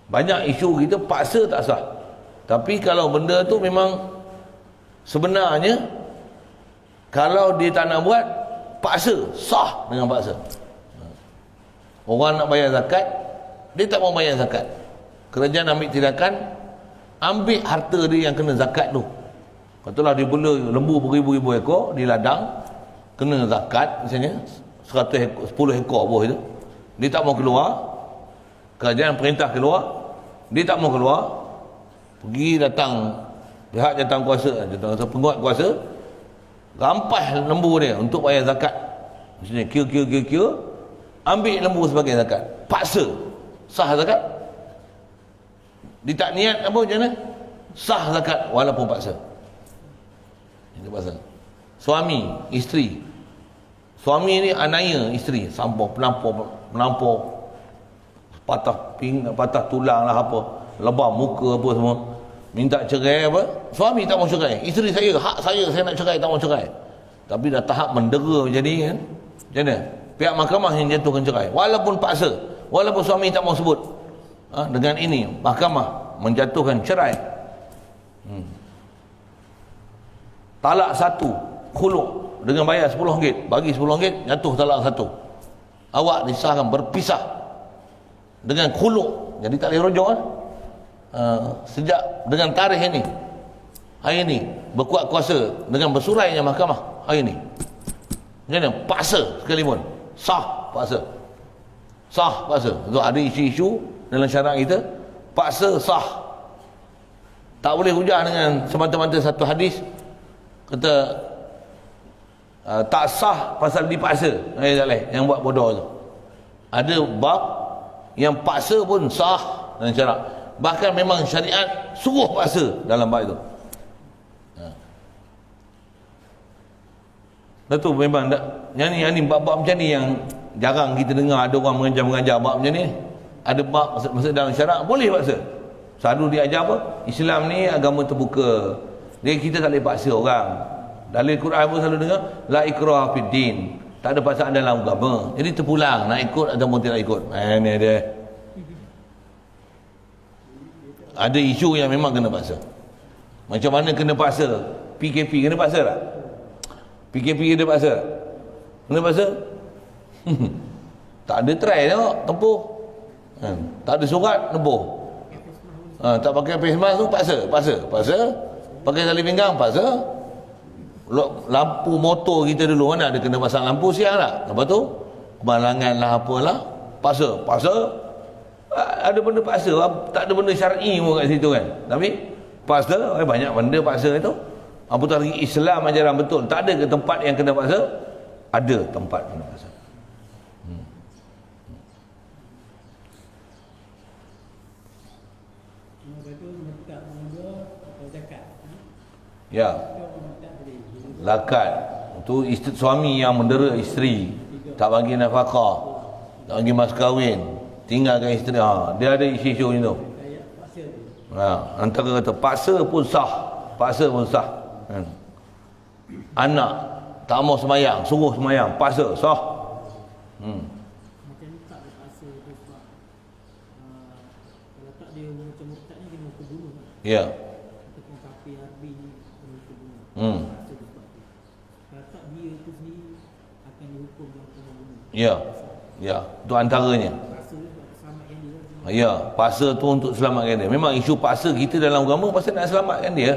Banyak isu kita paksa tak sah. Tapi kalau benda tu memang sebenarnya, kalau dia tak nak buat, paksa, sah dengan paksa. Orang nak bayar zakat, dia tak mau bayar zakat. Kerajaan ambil tindakan, ambil harta dia yang kena zakat tu. Katalah dia bela lembu beribu-ribu ekor di ladang, kena zakat misalnya 100 ekor, 10 ekor buah itu. Dia tak mau keluar, kerajaan perintah keluar, dia tak mau keluar, pergi datang pihak jawatan kuasa, penguat kuasa, rampas lembu dia untuk bayar zakat. Misalnya kira, ambil lembu sebagai zakat, paksa, sah zakat. Dia tak niat apa macam mana, sah zakat walaupun paksa. Itu pasal suami, isteri. Suami ni anaya isteri, sampau, penampor, patah tulang lah apa, lebam muka apa semua. Minta cerai apa? Suami tak mau cerai. Isteri saya, hak saya nak cerai, tak mau cerai. Tapi dah tahap mendera macam ni kan. Macam mana? Pihak mahkamah yang jatuhkan cerai walaupun paksa, walaupun suami tak mau sebut. Dengan ini mahkamah menjatuhkan cerai. Talak satu, khuluk dengan bayar RM10, bagi RM10, jatuh talak satu. Awak disahkan berpisah dengan khuluk, jadi tak boleh rujuk sejak dengan tarikh ini, hari ini berkuat kuasa dengan bersurainya mahkamah hari ini. Jadi paksa sekalipun sah paksa, sah paksa. Itu ada isu-isu dalam syarak kita, paksa sah, tak boleh hujah dengan semata-mata satu hadis kata tak sah pasal dipaksa. Tak boleh, yang buat bodoh tu. Ada bab yang paksa pun sah dalam syarak, bahkan memang syariat suruh paksa dalam bab itu. Betul, memang yang ni bab-bab macam ni yang jarang kita dengar ada orang mengajar bab macam ni. Ada bab maksud dalam syarak boleh paksa. Selalu dia ajar apa? Islam ni agama terbuka. Jadi kita tak boleh paksa orang. Dalam Quran pun selalu dengar la ikraha fid din. Tak ada paksaan dalam agama. Jadi terpulang nak ikut ataupun tidak ikut. Ni dia. Ada isu yang memang kena paksa. Macam mana kena paksa? PKP kena paksa tak? PKP kena paksa? Kena paksa? Tak ada try tengok, tempuh. Tak ada surat, tempuh. Tak pakai face mask tu paksa. Pakai tali pinggang, paksa. Lampu motor kita dulu mana ada kena pasang lampu siang tak? Lepas tu kemalangan lah apalah, paksa. Ada benda paksa, tak ada benda syar'i pun kat situ kan. Tapi paksa, banyak benda paksa itu. Apatah lagi Islam ajaran betul. Tak ada ke tempat yang kena paksa? Ada tempat kena paksa. Ya. Zakat. Itu suami yang mendera isteri, tak bagi nafkah, tak bagi mas kahwin, tinggalkan isteri. Dia ada isu-isu itu. Antara kata paksa pun sah. Anak tak mau semayang, suruh semayang, paksa, sah. Macam ni tak ada paksa tu sebab kalau tak dia macam murtad ni dia mau kebunuh. Ya. Ataupun kafir harbi mau kebunuh. Kalau tak dia tu sendiri akan dihukum dalam pembunuhan. Ya. Itu antaranya. Paksa tu sebab selamatkan dia. Ya, paksa tu untuk selamatkan dia. Memang isu paksa kita dalam agama pasal nak selamatkan dia.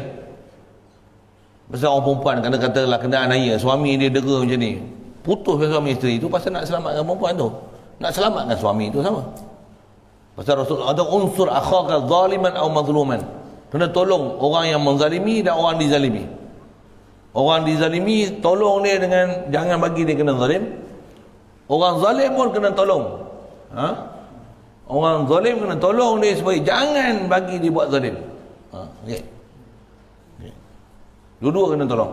Pasal orang perempuan katalah kena aniaya, suami dia dera macam ni, putus dengan suami isteri tu pasal nak selamatkan perempuan tu, nak selamatkan suami tu sama. Pasal Rasul ada unsur akhaka zaliman atau mazluman, kena tolong orang yang menzalimi dan orang dizalimi. Orang dizalimi tolong dia dengan jangan bagi dia kena zalim. Orang zalim pun kena tolong. Orang zalim kena tolong dia supaya jangan bagi dia buat zalim. Okay. Dua-dua kena tolong.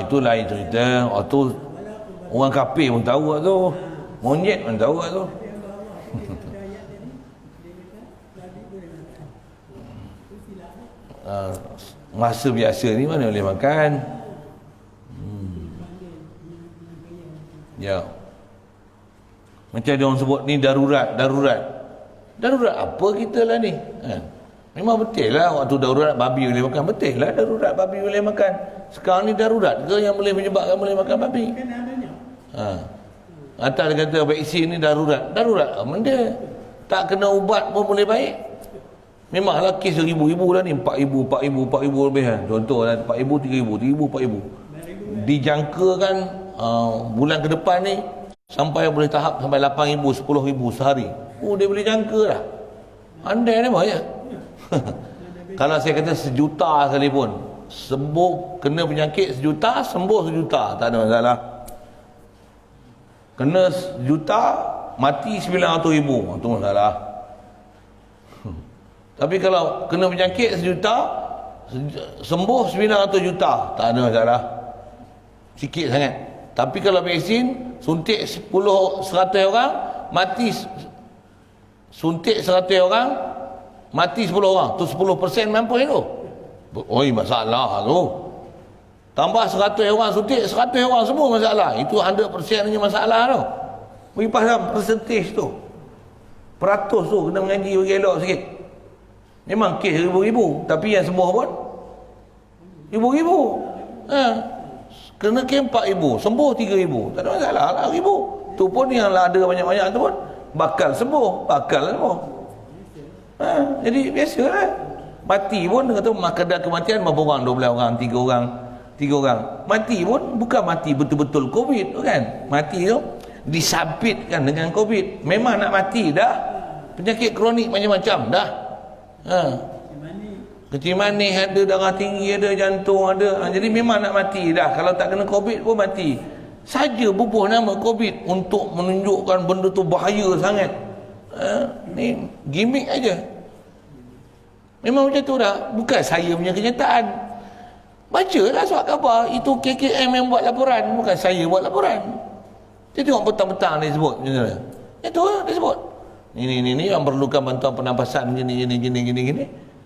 Itu lain cerita. Tu orang kafir pun tahu tu. Monyet pun tahu tu. Masa biasa ni mana boleh makan. Ya. Macam dia orang sebut ni darurat apa kita lah ni. Memang betul lah waktu darurat babi boleh makan. Betul lah darurat babi boleh makan. Sekarang ni darurat ke yang boleh menyebabkan boleh makan babi? Atas dia kata vaksin ni darurat benda tak kena ubat pun boleh baik. Memanglah kes ribu-ribu lah ni, 4,000 lebih kan. Contoh lah 4,000, 3,000, 4,000. Dijangkakan bulan ke depan ni sampai boleh tahap sampai 8,000, 10,000 sehari. Dia boleh jangka lah. Andai dia banyak. Kalau saya kata 1,000,000 sekalipun, sembuh kena penyakit 1,000,000, sembuh 1,000,000, tak ada masalah. Kena 1,000,000, mati 900,000, itu masalah. Tapi kalau kena penyakit 1,000,000, sembuh 900 juta, tak ada masalah. Sikit sangat. Tapi kalau vaksin, suntik 100 orang, mati, suntik 100 orang, mati 10 orang. Tu 10% mampu itu. Oi, masalah tu. Tambah 100 orang suntik, 100 orang semua masalah. Itu 100% punya masalah tu. Bagi faham persentage tu. Peratus tu kena mengaji bagi elok sikit. Memang kes ribu-ribu, tapi yang sembuh pun ribu-ribu. Kena kes 4,000, sembuh 3,000. Tak ada masalah lah, ribu. Tu pun yang ada banyak-banyak tu pun bakal sembuh, bakal sembuh. Jadi biasalah. Mati pun kata kadar kematian berapa orang? 12 orang, 3 orang, 3 orang. Mati pun bukan mati betul-betul COVID kan? Mati tu disabitkan dengan COVID. Memang nak mati dah. Penyakit kronik macam-macam dah. Kecil manis ada, darah tinggi ada, jantung ada. Jadi memang nak mati dah. Kalau tak kena COVID pun mati. Saja bubuh nama COVID untuk menunjukkan benda tu bahaya sangat. Ni gimmick aja. Memang macam tu dah. Bukan saya punya kenyataan. Bacalah surat khabar. Itu KKM yang buat laporan. Bukan saya buat laporan. Dia tengok petang-petang dia sebut. Itu lah dia sebut. Ini yang perlukan bantuan pernafasan gini.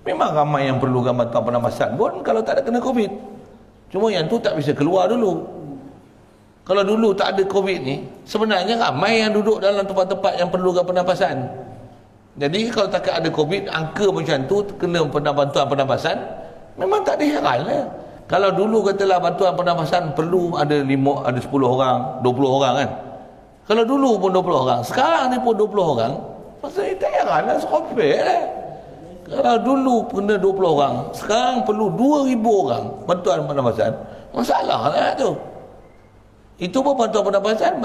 Memang ramai yang perlukan bantuan pernafasan pun kalau tak ada kena COVID. Cuma yang tu tak bisa keluar dulu. Kalau dulu tak ada COVID ni, sebenarnya ramai yang duduk dalam tempat-tempat yang perlukan pernafasan. Jadi kalau tak ada COVID, angka macam tu kena bantuan pernafasan, memang tak ada heran lah. Kalau dulu katalah bantuan pernafasan perlu ada 10 orang, 20 orang kan. Kalau dulu pun 20 orang, sekarang ni pun 20 orang, maksudnya tak heran lah, sekopek lah. Kalau dulu kena 20 orang, sekarang perlu 2,000 orang bantuan pernafasan, masalah lah tu. Itu pun bantuan pernafasan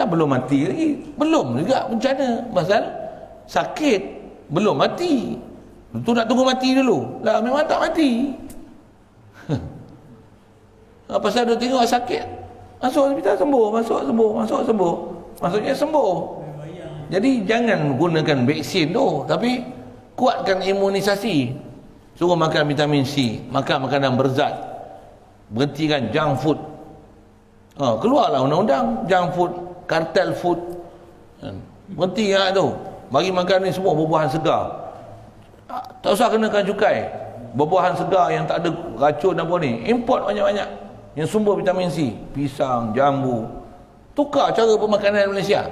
belum mati lagi. Belum juga bencana. Pasal sakit, belum mati. Itu nak tunggu mati dulu. Lah memang tak mati. Pasal dia tengok sakit, masuk hospital sembuh, masuk sembuh. Maksudnya sembuh. Jadi jangan gunakan vaksin tu, tapi kuatkan imunisasi. Suruh makan vitamin C, makan makanan berzat, berhentikan junk food. Keluarlah undang-undang junk food, kartel food. Berhenti lah tu. Bagi makan ni semua buah-buahan segar. Tak usah kenakan cukai. Buah-buahan segar yang tak ada racun apa ni, import banyak-banyak yang sumber vitamin C, pisang, jambu. Tukar cara pemakanan Malaysia.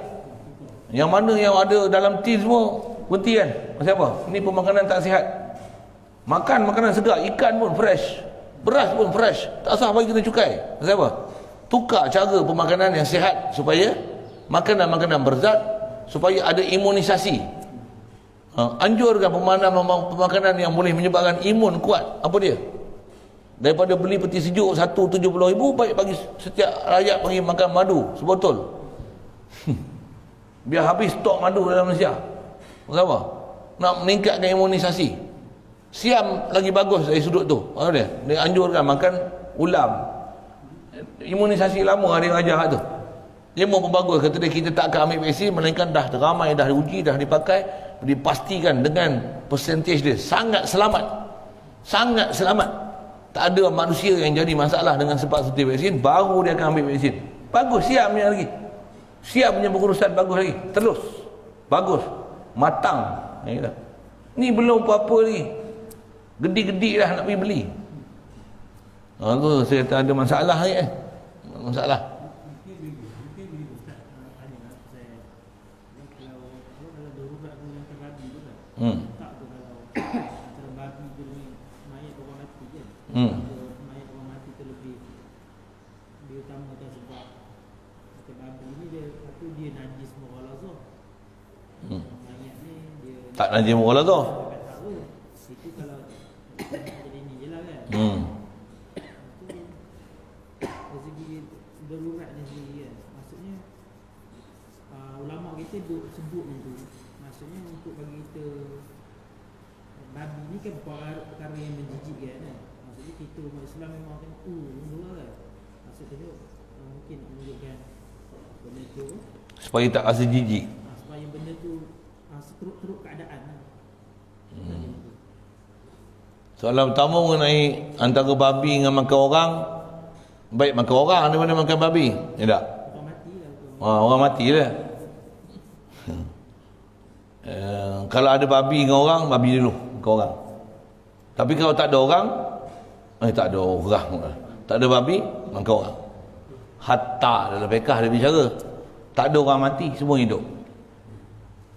Yang mana yang ada dalam tin semua berhenti kan. Pasal apa? Ini pemakanan tak sihat. Makan makanan segar, ikan pun fresh, beras pun fresh, tak usah bagi kena cukai. Pasal apa? Tukar cara pemakanan yang sihat supaya makanan-makanan berzat, supaya ada imunisasi. Anjurkan pemakanan yang boleh menyebabkan imun kuat. Apa dia? Daripada beli peti sejuk 170,000, baik bagi setiap rakyat bagi makan madu sebotol. Biar habis stok madu dalam Malaysia. Kenapa? Nak meningkatkan imunisasi. Siam lagi bagus dari sudut tu. Apa dia? Dia anjurkan makan ulam. Imunisasi lama ada yang ajar tu. Lemon pun bagus. Kata dia, kita tak akan ambil vaksin melainkan dah ramai, dah diuji, dah dipakai, dipastikan dengan persentage dia sangat selamat. Sangat selamat. Tak ada manusia yang jadi masalah dengan sebab suntik vaksin, baru dia akan ambil vaksin. Bagus, siap punya lagi. Siap punya pengurusan bagus lagi. Terus. Bagus. Matang. Ni belum apa-apa lagi. Gedi-gedi dah nak pergi beli. Tu saya kata ada masalah lagi masalah. Mayat orang mati tu lebih diutamakan sebab kata babi ni dia najis mughalazah. Mayat ni dia tak najis mughalazah. Itu kalau jadi ni je lah kan. Dari segi darurat ni sendiri kan. Maksudnya ulama kita sebut itu. Maksudnya untuk bagi kita babi ni kan perkara yang menjijikkan kan. Maksudnya kita umat Islam memang akan dulu kan. Maksudnya mungkin menunjukkan benda tu supaya tak rasa jijik. Supaya benda tu seteruk-teruk keadaan lah. Soalan pertama mengenai antara babi dengan makan orang, baik makan orang daripada makan babi. Ya tak? Orang mati lah. Orang mati lah. Kalau ada babi dengan orang, babi dulu ke orang. Tapi kalau tak ada orang, Tak ada orang, tak ada babi, maka orang. Hatta dalam fiqh dia bicara, tak ada orang mati, semua hidup.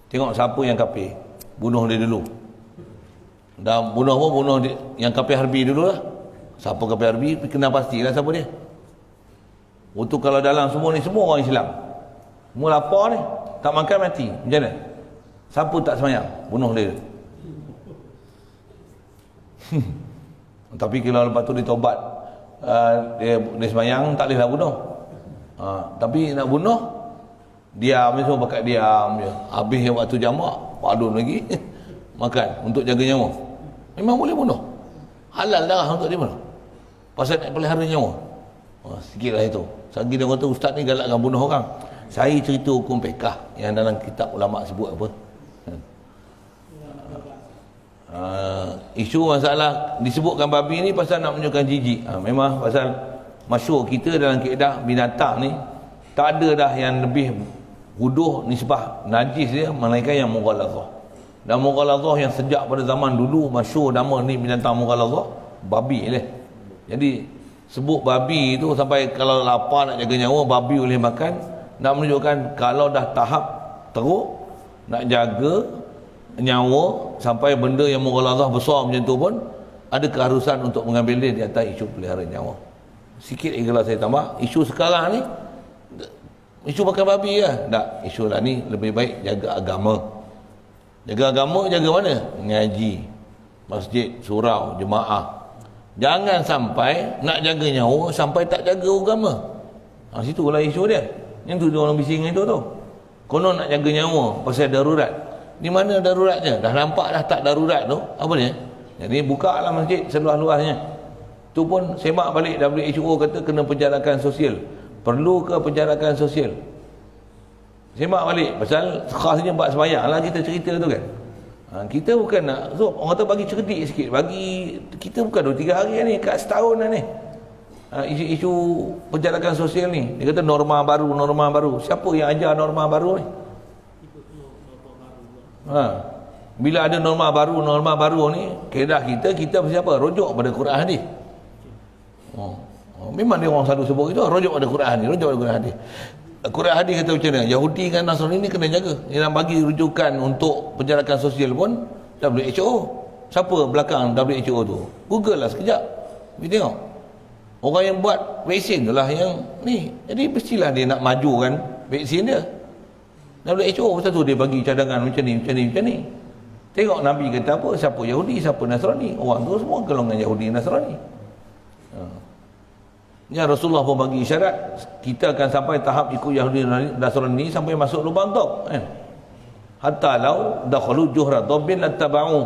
Tengok siapa yang kafir, bunuh dia dulu. Dan bunuh pun bunuh dia, yang kafir harbi dulu lah. Siapa kafir harbi, kena pastilah siapa dia. Waktu kalau dalam semua ni, semua orang Islam, semua lapar ni, tak makan mati, macam mana? Siapa tak semayang, bunuh dia. Tapi kalau lepas tu dia taubat, dia semayang, tak bolehlah bunuh. Tapi nak bunuh, diam je, semua pakat diam je. Habis waktu jamak, padun lagi makan untuk jaga nyawa. Memang boleh bunuh, halal darah untuk dia bunuh, pasal nak pelihara nyawa. Sikit lah itu. Sagi dia kata ustaz ni galakkan bunuh orang. Saya cerita hukum fiqh yang dalam kitab ulama sebut apa. Isu masalah disebutkan babi ni pasal nak menunjukkan jijik. Memang pasal masyhur kita dalam kaedah binatang ni tak ada dah yang lebih wuduh nisbah najis dia melainkan yang mughaladzah. Dan mughaladzah yang sejak pada zaman dulu masyhur nama ni binatang mughaladzah, babi lah. Jadi sebut babi tu sampai kalau lapar nak jaga nyawa, babi boleh makan, nak menunjukkan kalau dah tahap teruk nak jaga nyawa sampai benda yang mughaladzah besar macam tu pun ada keharusan untuk mengambil dia di atas isu pelihara nyawa. Sikit lagi kalau saya tambah, isu sekarang ni isu pakai babi lah. Tak, isu lah ni lebih baik jaga agama. Jaga agama, jaga mana? Ngaji, masjid, surau, jemaah. Jangan sampai nak jaga nyawa sampai tak jaga agama. Situlah isu dia. Yang tu orang bising itu tu. Konon nak jaga nyawa pasal darurat. Di mana daruratnya? Dah nampak dah tak darurat tu. Apa dia? Jadi buka lah masjid seluas-luasnya. Tu pun semak balik, WHO kata kena penjarakan sosial. Perlu ke penjarakan sosial? Semak balik. Pasal khasnya buat sembahyang lah kita cerita tu kan. Kita bukan nak, so orang kata bagi cerdik sikit. Bagi, kita bukan 2-3 hari ni, kat setahun dah ni. Isu penjarakan sosial ni. Dia kata norma baru. Siapa yang ajar norma baru ni? Bila ada norma baru ni, kaedah kita siapa? Rujuk pada Quran hadis. Memang dia orang selalu sebut itu, rujuk pada Quran hadis. Quran hadis kata macam mana? Yahudi dengan Nasrani ni kena jaga. Yang bagi rujukan untuk penjarakan sosial pun WHO. Siapa belakang WHO tu? Google lah sekejap, pergi tengok. Orang yang buat vaksin tu lah yang ni. Jadi mestilah dia nak majukan vaksin dia. WHO pasal tu dia bagi cadangan macam ni. Tengok Nabi kata apa, siapa Yahudi, siapa Nasrani. Orang tu semua golongan Yahudi Nasrani. Ya, Rasulullah pun bagi isyarat kita akan sampai tahap ikut Yahudi Nasrani sampai masuk lubang top kan. Hatta law dakhalu juhra dabbin lattaba'u.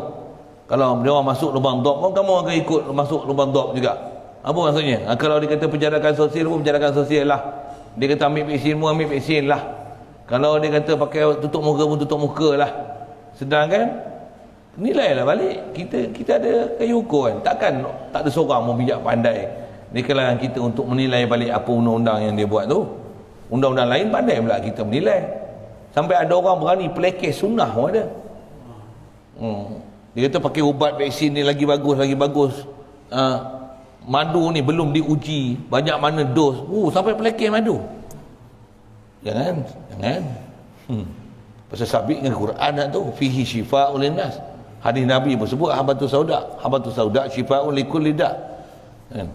Kalau dia orang masuk lubang top pun kamu akan ikut masuk lubang top juga. Apa maksudnya? Kalau dia kata penjarakan sosial pun penjarakan sosial lah. Dia kata ambil vaksin pun ambil vaksin lah. Kalau dia kata pakai tutup muka pun tutup muka lah. Sedangkan nilailah balik. Kita ada kayu ukur kan. Takkan tak ada seorang mau bijak pandai di kalangan kita untuk menilai balik apa undang-undang yang dia buat tu. Undang-undang lain pandai pula kita menilai. Sampai ada orang berani pelekeh sunnah pun ada. Dia kata pakai ubat vaksin ni lagi bagus. Madu ni belum diuji banyak mana dos. Sampai pelekeh madu. Jangan. Pasal sabit dengan Quran tu fihi syifa'ul linnas. Hadis Nabi pun sebut habatus sauda syifa'un likulli da'. Kan?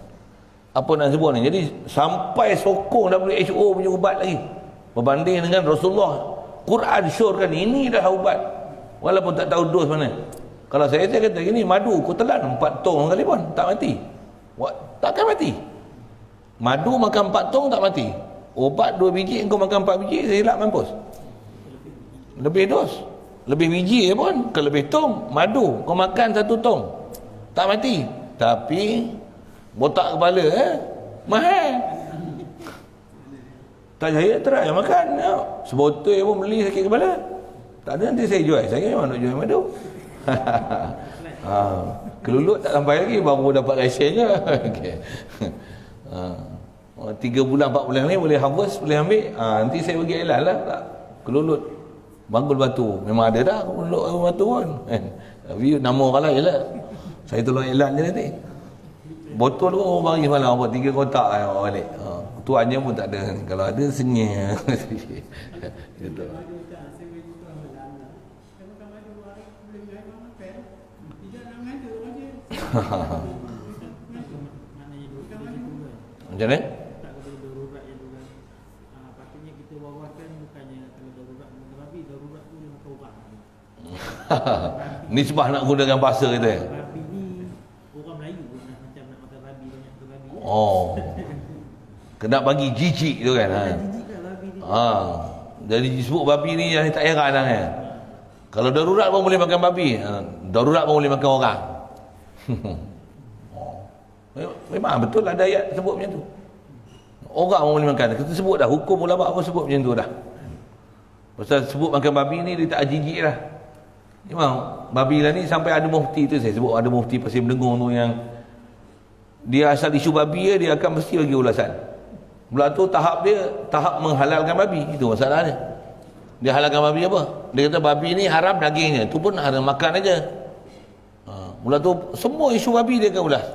Apa nak sebut ni? Jadi sampai sokong WHO punya ubat lagi berbanding dengan Rasulullah. Quran syorkan ini dah ubat walaupun tak tahu dos mana. Kalau saya kata gini, madu kau telan 4 tong kali pun tak mati. Takkan mati. Madu makan 4 tong tak mati. Obat 2 biji kau makan 4 biji saya hilap mampus. Lebih dos, lebih biji pun ke lebih tong. Madu kau makan 1 tong tak mati. Tapi botak kepala mahal. Tak saya try makan sebotol pun beli sakit kepala. Tak ada, nanti saya jual. Saya memang nak jual madu. Kelulut tak sampai lagi baru dapat lesen je. Okay. 3 bulan 4 bulan ni boleh harvest, boleh ambil. Nanti saya bagi iklan lah. Kelulut banggul batu memang ada dah kelulut batu pun. Tapi nama orang lain lah. Saya tolong iklan je nanti. Botol pun orang bagi malam buat 3 kotak bawa balik. Tuannya pun tak ada. Kalau ada sengih. Gitu. Macam mana? Tak boleh darurat yang tu kan. Patutnya kita wawarkan bukannya kalau darurat makan babi, darurat tu makan orang. Nisbah nak gunakan bahasa kita. Babi ni orang Melayu pun macam nak makan babi, banyak makan babi. Oh. Kena bagi jijik tu kan. Jijik kan babi ni. Jadi disebut babi ni yang tak heran dah kan. Kalau darurat pun boleh makan babi. Darurat pun boleh makan orang. Memang betul ada ayat sebut macam tu. Orang pun boleh makan. Kita sebut dah, hukum ulama pun sebut macam tu dah. Pasal sebut makan babi ni dia tak jijik dah. Memang babi lah ni sampai ada mufti tu, saya sebut ada mufti Pasir Mendengung tu yang dia asal isu babi dia akan mesti bagi ulasan. Mula tu tahap dia tahap menghalalkan babi, itu masalahnya. Dia halalkan babi apa? Dia kata babi ni haram dagingnya, tu pun haram makan aja. Mula tu semua isu babi dia akan ulas.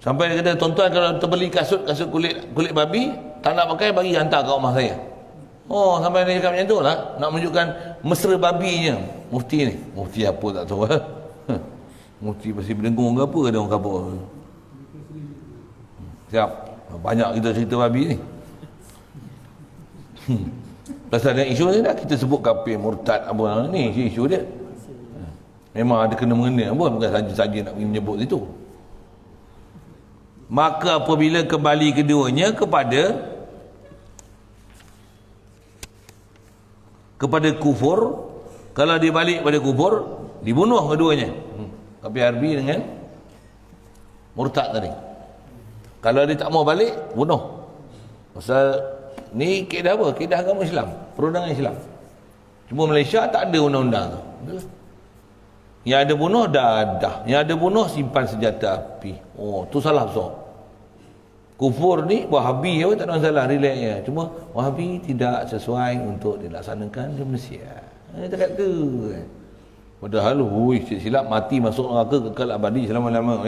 Sampai dia kata tuan-tuan kalau terbeli kasut kulit babi tak nak pakai, bagi hantar ke rumah saya. Sampai dia cakap macam tu lah, nak menunjukkan mesra babinya mufti ni. Mufti apa tak tahu lah. Mufti Pasir Mendengung ke apa ada orang kabur. Siap. Banyak kita cerita babi ni. Pasal dengan isu ni dah kita sebut kafir, murtad apa ni isu dia. Memang ada kena mengena apa, bukan saja-saja nak menyebut itu. Maka apabila kembali keduanya kepada kufur, kalau dia balik pada kufur, dibunuh keduanya. Kafir harbi dengan murtad tadi. Kalau dia tak mau balik, bunuh. Pasal ni kaedah apa? Kaedah agama Islam, perundangan Islam. Cuma Malaysia tak ada undang-undang tu. Yang ada bunuh dah. Yang ada bunuh simpan senjata api. Tu salah besar. Kufur ni Wahabi apa tak ada masalah, relax je. Cuma Wahabi tidak sesuai untuk dilaksanakan di Malaysia. Cakap tu. Padahal silap mati masuk neraka kekal abadi selama-lama.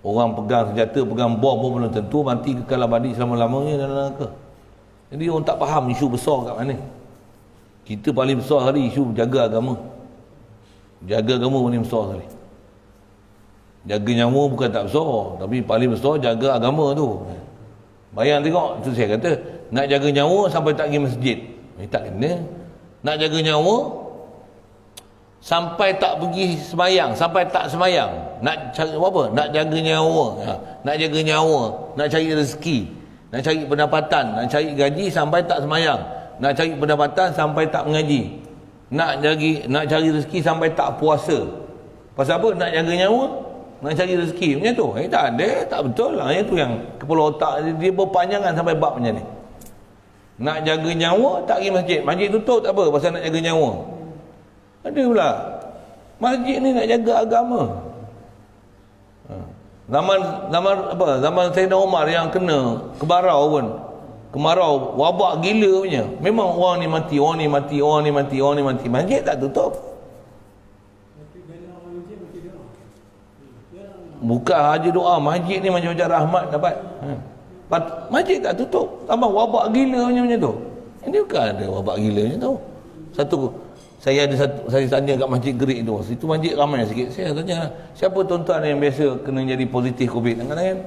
Orang pegang senjata, pegang bom pun belum tentu mati kekal abadi selama-lamanya dalam neraka. Jadi orang tak faham isu besar kat mana. Kita paling besar hari isu jaga agama. Jaga agama paling besar sekali. Jaga nyawa bukan tak besar, tapi paling besar jaga agama tu. Bayang tengok, tu saya kata, nak jaga nyawa sampai tak pergi masjid. Tak kena. Nak jaga nyawa sampai tak pergi semayang, sampai tak semayang. Nak cari apa? Nak jaga nyawa. Nak jaga nyawa, nak cari rezeki, nak cari pendapatan, nak cari gaji sampai tak semayang. Nak cari pendapatan sampai tak mengaji. Nak cari rezeki sampai tak puasa. Pasal apa? Nak jaga nyawa, nak cari rezeki. Macam tu. Tak ada, tak betul lah. Itu yang kepala otak dia berpanjangan sampai bab macam ni. Nak jaga nyawa, tak pergi masjid. Masjid tutup tak apa, pasal nak jaga nyawa. Ada pula. Masjid ni nak jaga agama. Zaman Sayyidina Umar yang kena kemarau pun. Kemarau, wabak gila punya. Memang orang ni mati. Masjid tak tutup. Bukan haji doa. Masjid ni macam-macam rahmat dapat. Masjid tak tutup. Tambah wabak gila punya macam tu. Ini bukan ada wabak gila macam tu. Saya tanya kat Masjid Gerik tu. Situ masjid ramai sikit. Saya tanya, siapa tuan-tuan yang biasa kena jadi positif COVID? Angkat-angkat.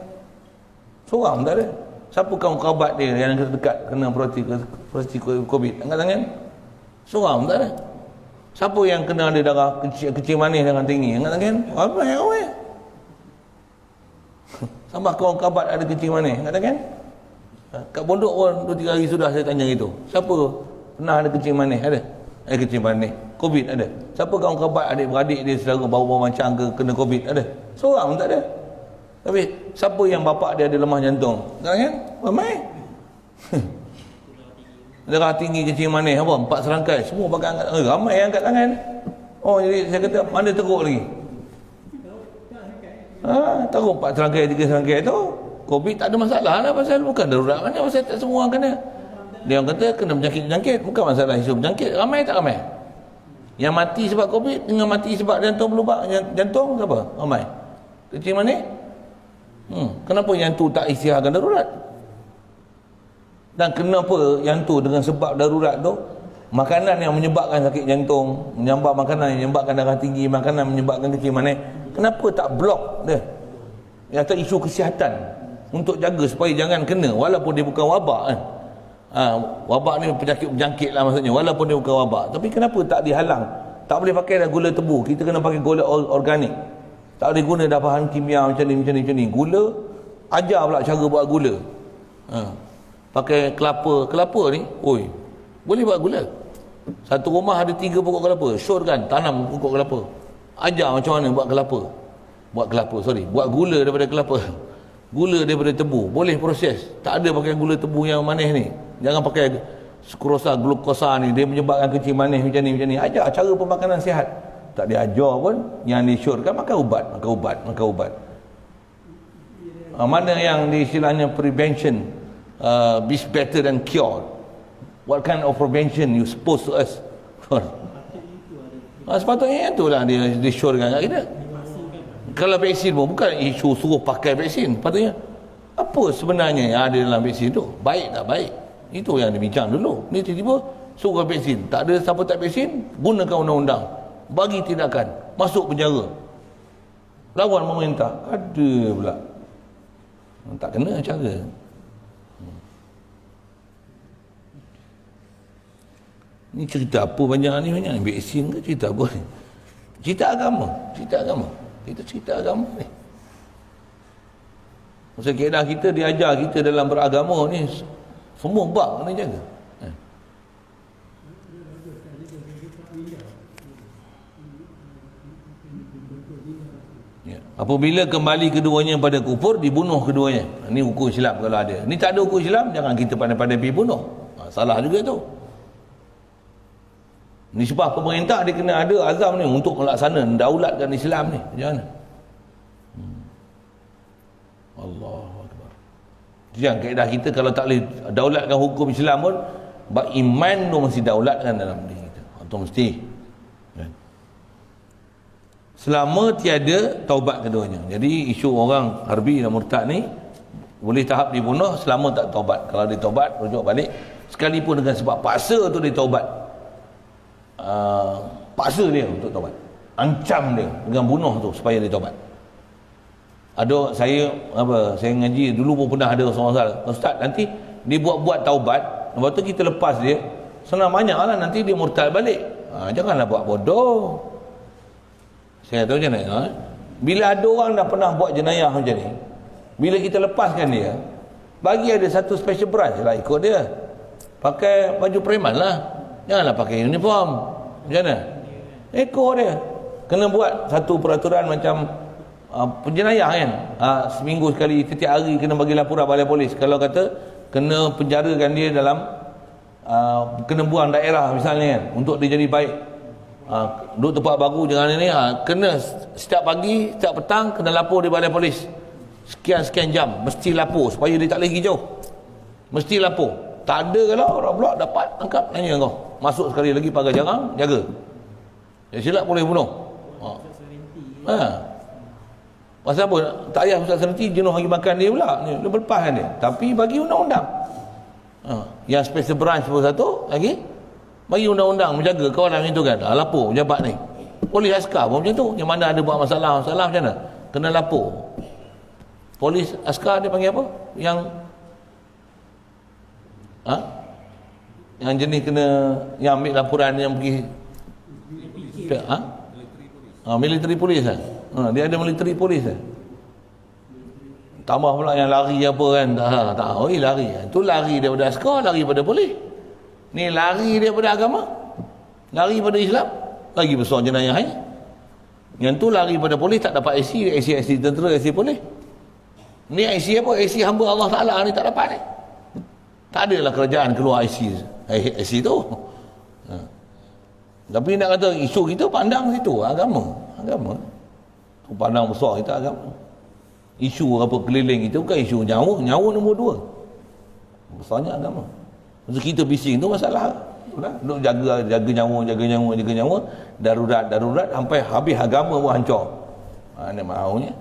Seorang tak ada. Siapa kawan kerabat dia yang dekat kena positif COVID? Angkat tangan. Seorang tak ada. Siapa yang kena ada darah kecil manis dengan tinggi? Angkat tangan. Ramai. Sampai kawan kerabat ada kecil manis. Angkat tangan. Kat pondok pun 2-3 hari sudah saya tanya itu. Siapa pernah ada kecil manis? Ada? Kecil manis. COVID ada? Siapa kawan kerabat adik-beradik dia saudara bau-bau macam ke kena COVID? Ada? Seorang tak ada. Tapi siapa yang bapak dia ada lemah jantung? Kan? Ramai. Darah tinggi kecil manis apa? 4 serangkai. Semua pakai angkat. Ramai yang angkat tangan. Jadi saya kata mana teruk lagi? Teruk 4 serangkai, 3 serangkai tu. COVID tak ada masalah lah pasal bukan darurat mana pasal tak semua orang kena. Dia orang kata kena penyakit-penyakit. Bukan masalah isu penyakit. Ramai tak ramai? Yang mati sebab COVID dengan mati sebab jantung berlubang, jantung ke apa? Ramai. Kencing manis? Kenapa yang tu tak isytiharkan darurat? Dan kenapa yang tu dengan sebab darurat tu, makanan yang menyebabkan sakit jantung, makanan yang menyebabkan darah tinggi, makanan menyebabkan kencing manis, kenapa tak blok dia? Yang tak isu kesihatan untuk jaga supaya jangan kena, walaupun dia bukan wabak kan. Wabak ni penyakit berjangkit lah maksudnya, walaupun dia bukan wabak. Tapi kenapa tak dihalang? Tak boleh pakai dah gula tebu, kita kena pakai gula organik. Tak boleh guna dah bahan kimia macam ni. Gula, ajar pula cara buat gula. Pakai kelapa ni, boleh buat gula. Satu rumah ada 3 pokok kelapa, syorkan tanam pokok kelapa. Ajar macam mana buat buat gula daripada kelapa. Gula daripada tebu, boleh proses. Tak ada pakai gula tebu yang manis ni. Jangan pakai skrosa, glukosa ni, dia menyebabkan kencing manis macam ni. Ajar cara pemakanan sihat. Tak diajar pun, yang disyorkan makan ubat. Mana yang istilahnya prevention is better than cure. What kind of prevention you supposed to us? Sepatutnya itulah dia disyorkan kat kita. Kalau vaksin pun bukan isu suruh pakai vaksin, patutnya apa sebenarnya yang ada dalam vaksin tu, baik tak baik, itu yang dibincang dulu. Ni tiba-tiba suruh vaksin, tak ada siapa tak vaksin, gunakan undang-undang, bagi tindakan, masuk penjara, lawan pemerintah, ada pula tak kena cara. Ni cerita apa banyak ni, vaksin ke cerita apa ni? Cerita agama. Kita cerita agama ni. Masa kaedah kita diajar kita dalam beragama ni, semua bab kena jaga. Apabila kembali keduanya pada kufur, dibunuh keduanya. Ini hukum Islam kalau ada. Ni tak ada hukum Islam, jangan kita pandai-pandai pergi bunuh. Salah juga tu. Ni sebab pemerintah dia kena ada azam ni untuk melaksana daulatkan Islam ni. Macam mana? Allahu Akbar. Jangan kaedah kita kalau tak boleh daulatkan hukum Islam pun, iman tu mesti daulatkan dalam diri kita. Atau mesti. Selama tiada taubat keduanya. Jadi isu orang harbi dan murtad ni boleh tahap dibunuh selama tak taubat. Kalau dia taubat, rujuk balik, sekalipun dengan sebab paksa tu dia taubat. Paksa dia untuk taubat, ancam dia dengan bunuh tu supaya dia taubat. Ada saya ngaji dulu pun pernah ada seorang ustaz, nanti dia buat taubat, lepas tu kita lepas dia, senang banyak lah, nanti dia murtad balik. Janganlah buat bodoh. Saya tahu macam mana, bila ada orang dah pernah buat jenayah macam ni, bila kita lepaskan dia, bagi ada satu special branch lah ikut dia, pakai baju preman lah, janganlah pakai uniform. Macam mana? Ekor dia kena buat satu peraturan macam penjenayah kan. Seminggu sekali, setiap hari kena bagi laporan balai polis. Kalau kata kena penjarakan dia dalam kena buang daerah misalnya kan, untuk dia jadi baik. Duduk tempat baru jangan ni, kena setiap pagi, setiap petang kena lapor di balai polis. Sekian jam mesti lapor supaya dia tak lagi jauh. Mesti lapor. Tak ada kalau orang blok dapat tangkap, tanya kau. Masuk sekali lagi pagar jarang, jaga. Dia silap boleh bunuh. Pasal apa? Tak payah Ustaz Serenti jenuh bagi makan dia pula. Dia lepaskan dia. Tapi bagi undang-undang. Yang special branch pun satu lagi, bagi undang-undang menjaga kawalan itu kan. Lapor pejabat ni. Polis askar pun macam tu. Yang mana ada buat masalah macam mana? Kena lapor. Polis askar dia panggil apa? Yang jenis kena, yang ambil laporan, yang pergi military police lah. Dia ada military police lah. Tambah pula yang lari apa kan, tak lari. Itu lari daripada askar, lari daripada polis. Ni lari daripada agama, lari daripada Islam, lagi besar jenayah ni. Yang tu lari daripada polis, tak dapat IC tentera, IC polis. Ni IC apa? IC hamba Allah Ta'ala ni tak dapat ni. Tak adalah kerajaan keluar IC tu. Tapi nak kata isu kita pandang situ, agama. Tu pandang besar kita agama. Isu apa keliling itu bukan isu nyawa nombor 2. Besarnya agama. Maksud kita bising tu masalah Itulah, duk jaga nyawa, darurat sampai habis agama pun hancur. Mana maunya.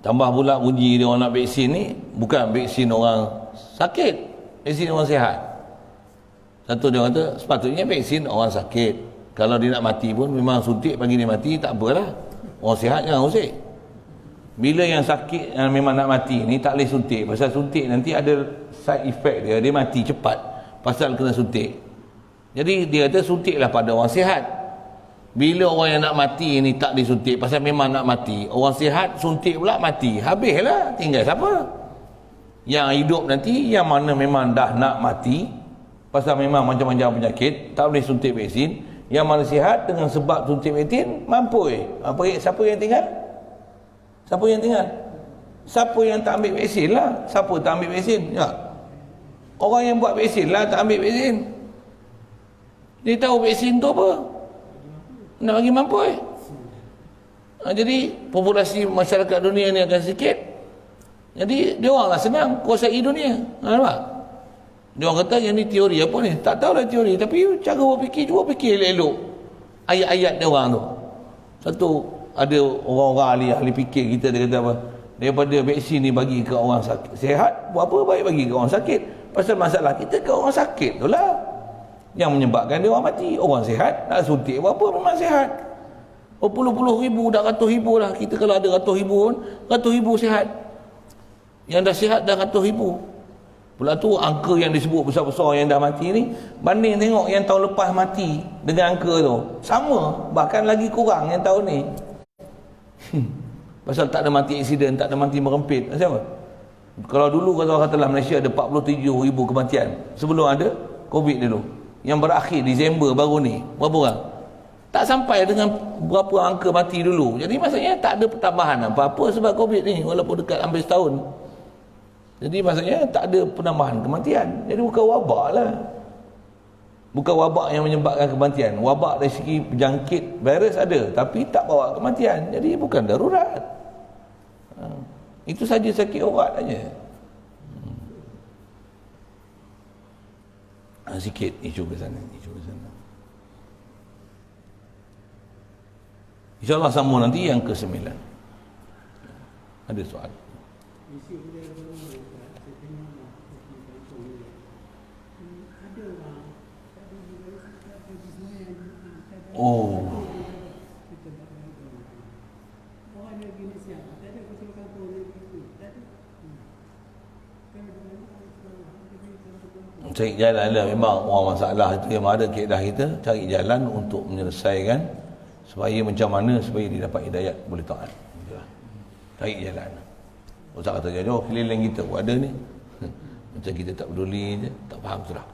Tambah pula uji dia orang nak vaksin ni, bukan vaksin orang sakit, vaksin orang sihat. Satu dia kata sepatutnya vaksin orang sakit. Kalau dia nak mati pun memang suntik bagi dia mati, tak apalah. Orang sihat jangan suntik. Bila yang sakit yang memang nak mati ni tak boleh suntik. Pasal suntik nanti ada side effect dia mati cepat pasal kena suntik. Jadi dia kata suntiklah pada orang sihat. Bila orang yang nak mati ni tak disuntik pasal memang nak mati, orang sihat suntik pula mati, habislah, tinggal siapa? Yang hidup nanti yang mana memang dah nak mati pasal memang macam-macam penyakit tak boleh suntik vaksin, yang mana sihat dengan sebab suntik vaksin mampu. Siapa yang tinggal? Siapa yang tinggal? Siapa yang tak ambil vaksin lah. Siapa tak ambil vaksin? Ya. Orang yang buat vaksin lah tak ambil vaksin. Dia tahu vaksin tu apa? Nak bagi mampu. Jadi populasi masyarakat dunia ni akan sikit. Jadi dia orang lah senang kuasai dunia. Nampak? Dia orang kata yang ni teori apa ni? Tak tahulah teori, tapi cara berfikir, cuba fikir elok-elok ayat-ayat dia orang tu. Satu, ada orang-orang ahli fikir kita, dia kata apa? Daripada vaksin ni bagi ke orang sakit, sihat, buat apa baik bagi ke orang sakit? Pasal masalah kita ke orang sakit tu lah yang menyebabkan dia orang mati. Orang sihat nak suntik berapa memang sihat. Puluh-puluh ribu, dah ratus ribu lah. Kita kalau ada ratus ribu pun, ratus ribu sihat. Yang dah sihat dah ratus ribu. Pula tu angka yang disebut besar-besar yang dah mati ni, banding tengok yang tahun lepas mati dengan angka tu, sama, bahkan lagi kurang yang tahun ni. Pasal tak ada mati aksiden, tak ada mati merempit. Macam apa? Kalau dulu katalah Malaysia ada 47,000 kematian sebelum ada Covid dulu, yang berakhir Disember baru ni, berapa orang? Tak sampai dengan berapa angka mati dulu. Jadi maksudnya tak ada pertambahan apa-apa sebab Covid ni, walaupun dekat hampir setahun. Jadi maksudnya tak ada penambahan kematian. Jadi bukan wabak lah. Bukan wabak yang menyebabkan kematian. Wabak dari segi penjangkit virus ada, tapi tak bawa kematian. Jadi bukan darurat. Itu saja sakit urat aja. Sikit isu ke sana, InsyaAllah sambung nanti yang ke-9. Ada soal? Oh. Cari jalan lah, memang orang masalah itu yang ada keadaan kita, cari jalan untuk menyelesaikan supaya macam mana supaya dia dapat hidayat, boleh taat. Cari jalan. Ustaz kata jauh keliling kita pun ada ni. Macam kita tak peduli je, tak faham sudah.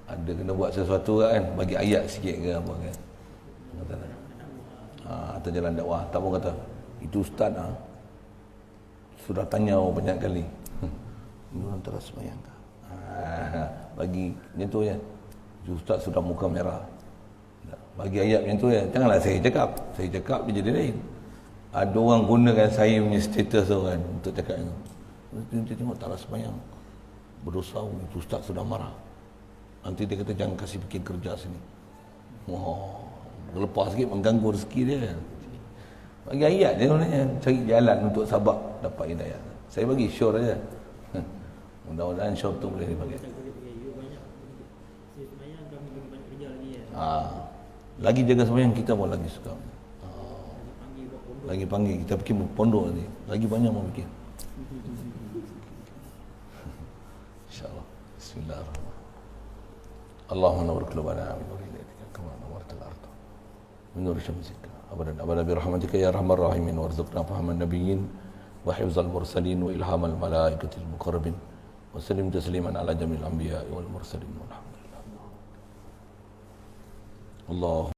Ada kena buat sesuatu kan, bagi ayat sikit ke apa kan. Kata atas jalan dakwah, tak pun kata itu ustaz sudah tanya banyak kali. Orang terus sembahyang bagi macam tu je. Ustaz sudah muka merah. Bagi ayat macam tu je. Janganlah saya cakap dia jadi lain. Ada orang gunakan saya punya status tu kan untuk cakap itu. Nanti tengok tak sembahyang, berdosa, itu ustaz sudah marah. Nanti dia kata jangan kasih bikin kerja sini. Wah, lepas sikit mengganggu rezeki dia. Bagi ayat dia sebenarnya, cari jalan untuk sabak dapat hidayah. Saya bagi sure aja. Mudah-mudahan sure tu boleh dipakai. Lagi jaga sembahyang kita pun lagi suka. Lagi panggil kita bikin pondok nanti. Lagi banyak mau bikin. InsyaAllah. Bismillahirrahmanirrahim. Allahumma nawwir qulubana min nur hidayatika kama nawwartal ardh min nur syamsika abadan abada bi rahmatika ya arhamar rahimin warzuqna fahaman nabiyyin wa hifzal mursalin wa ilhamal malaikatil muqarrabin wa sallim tasliman ala jamil anbiya wal mursalin walhamdulillah. Allah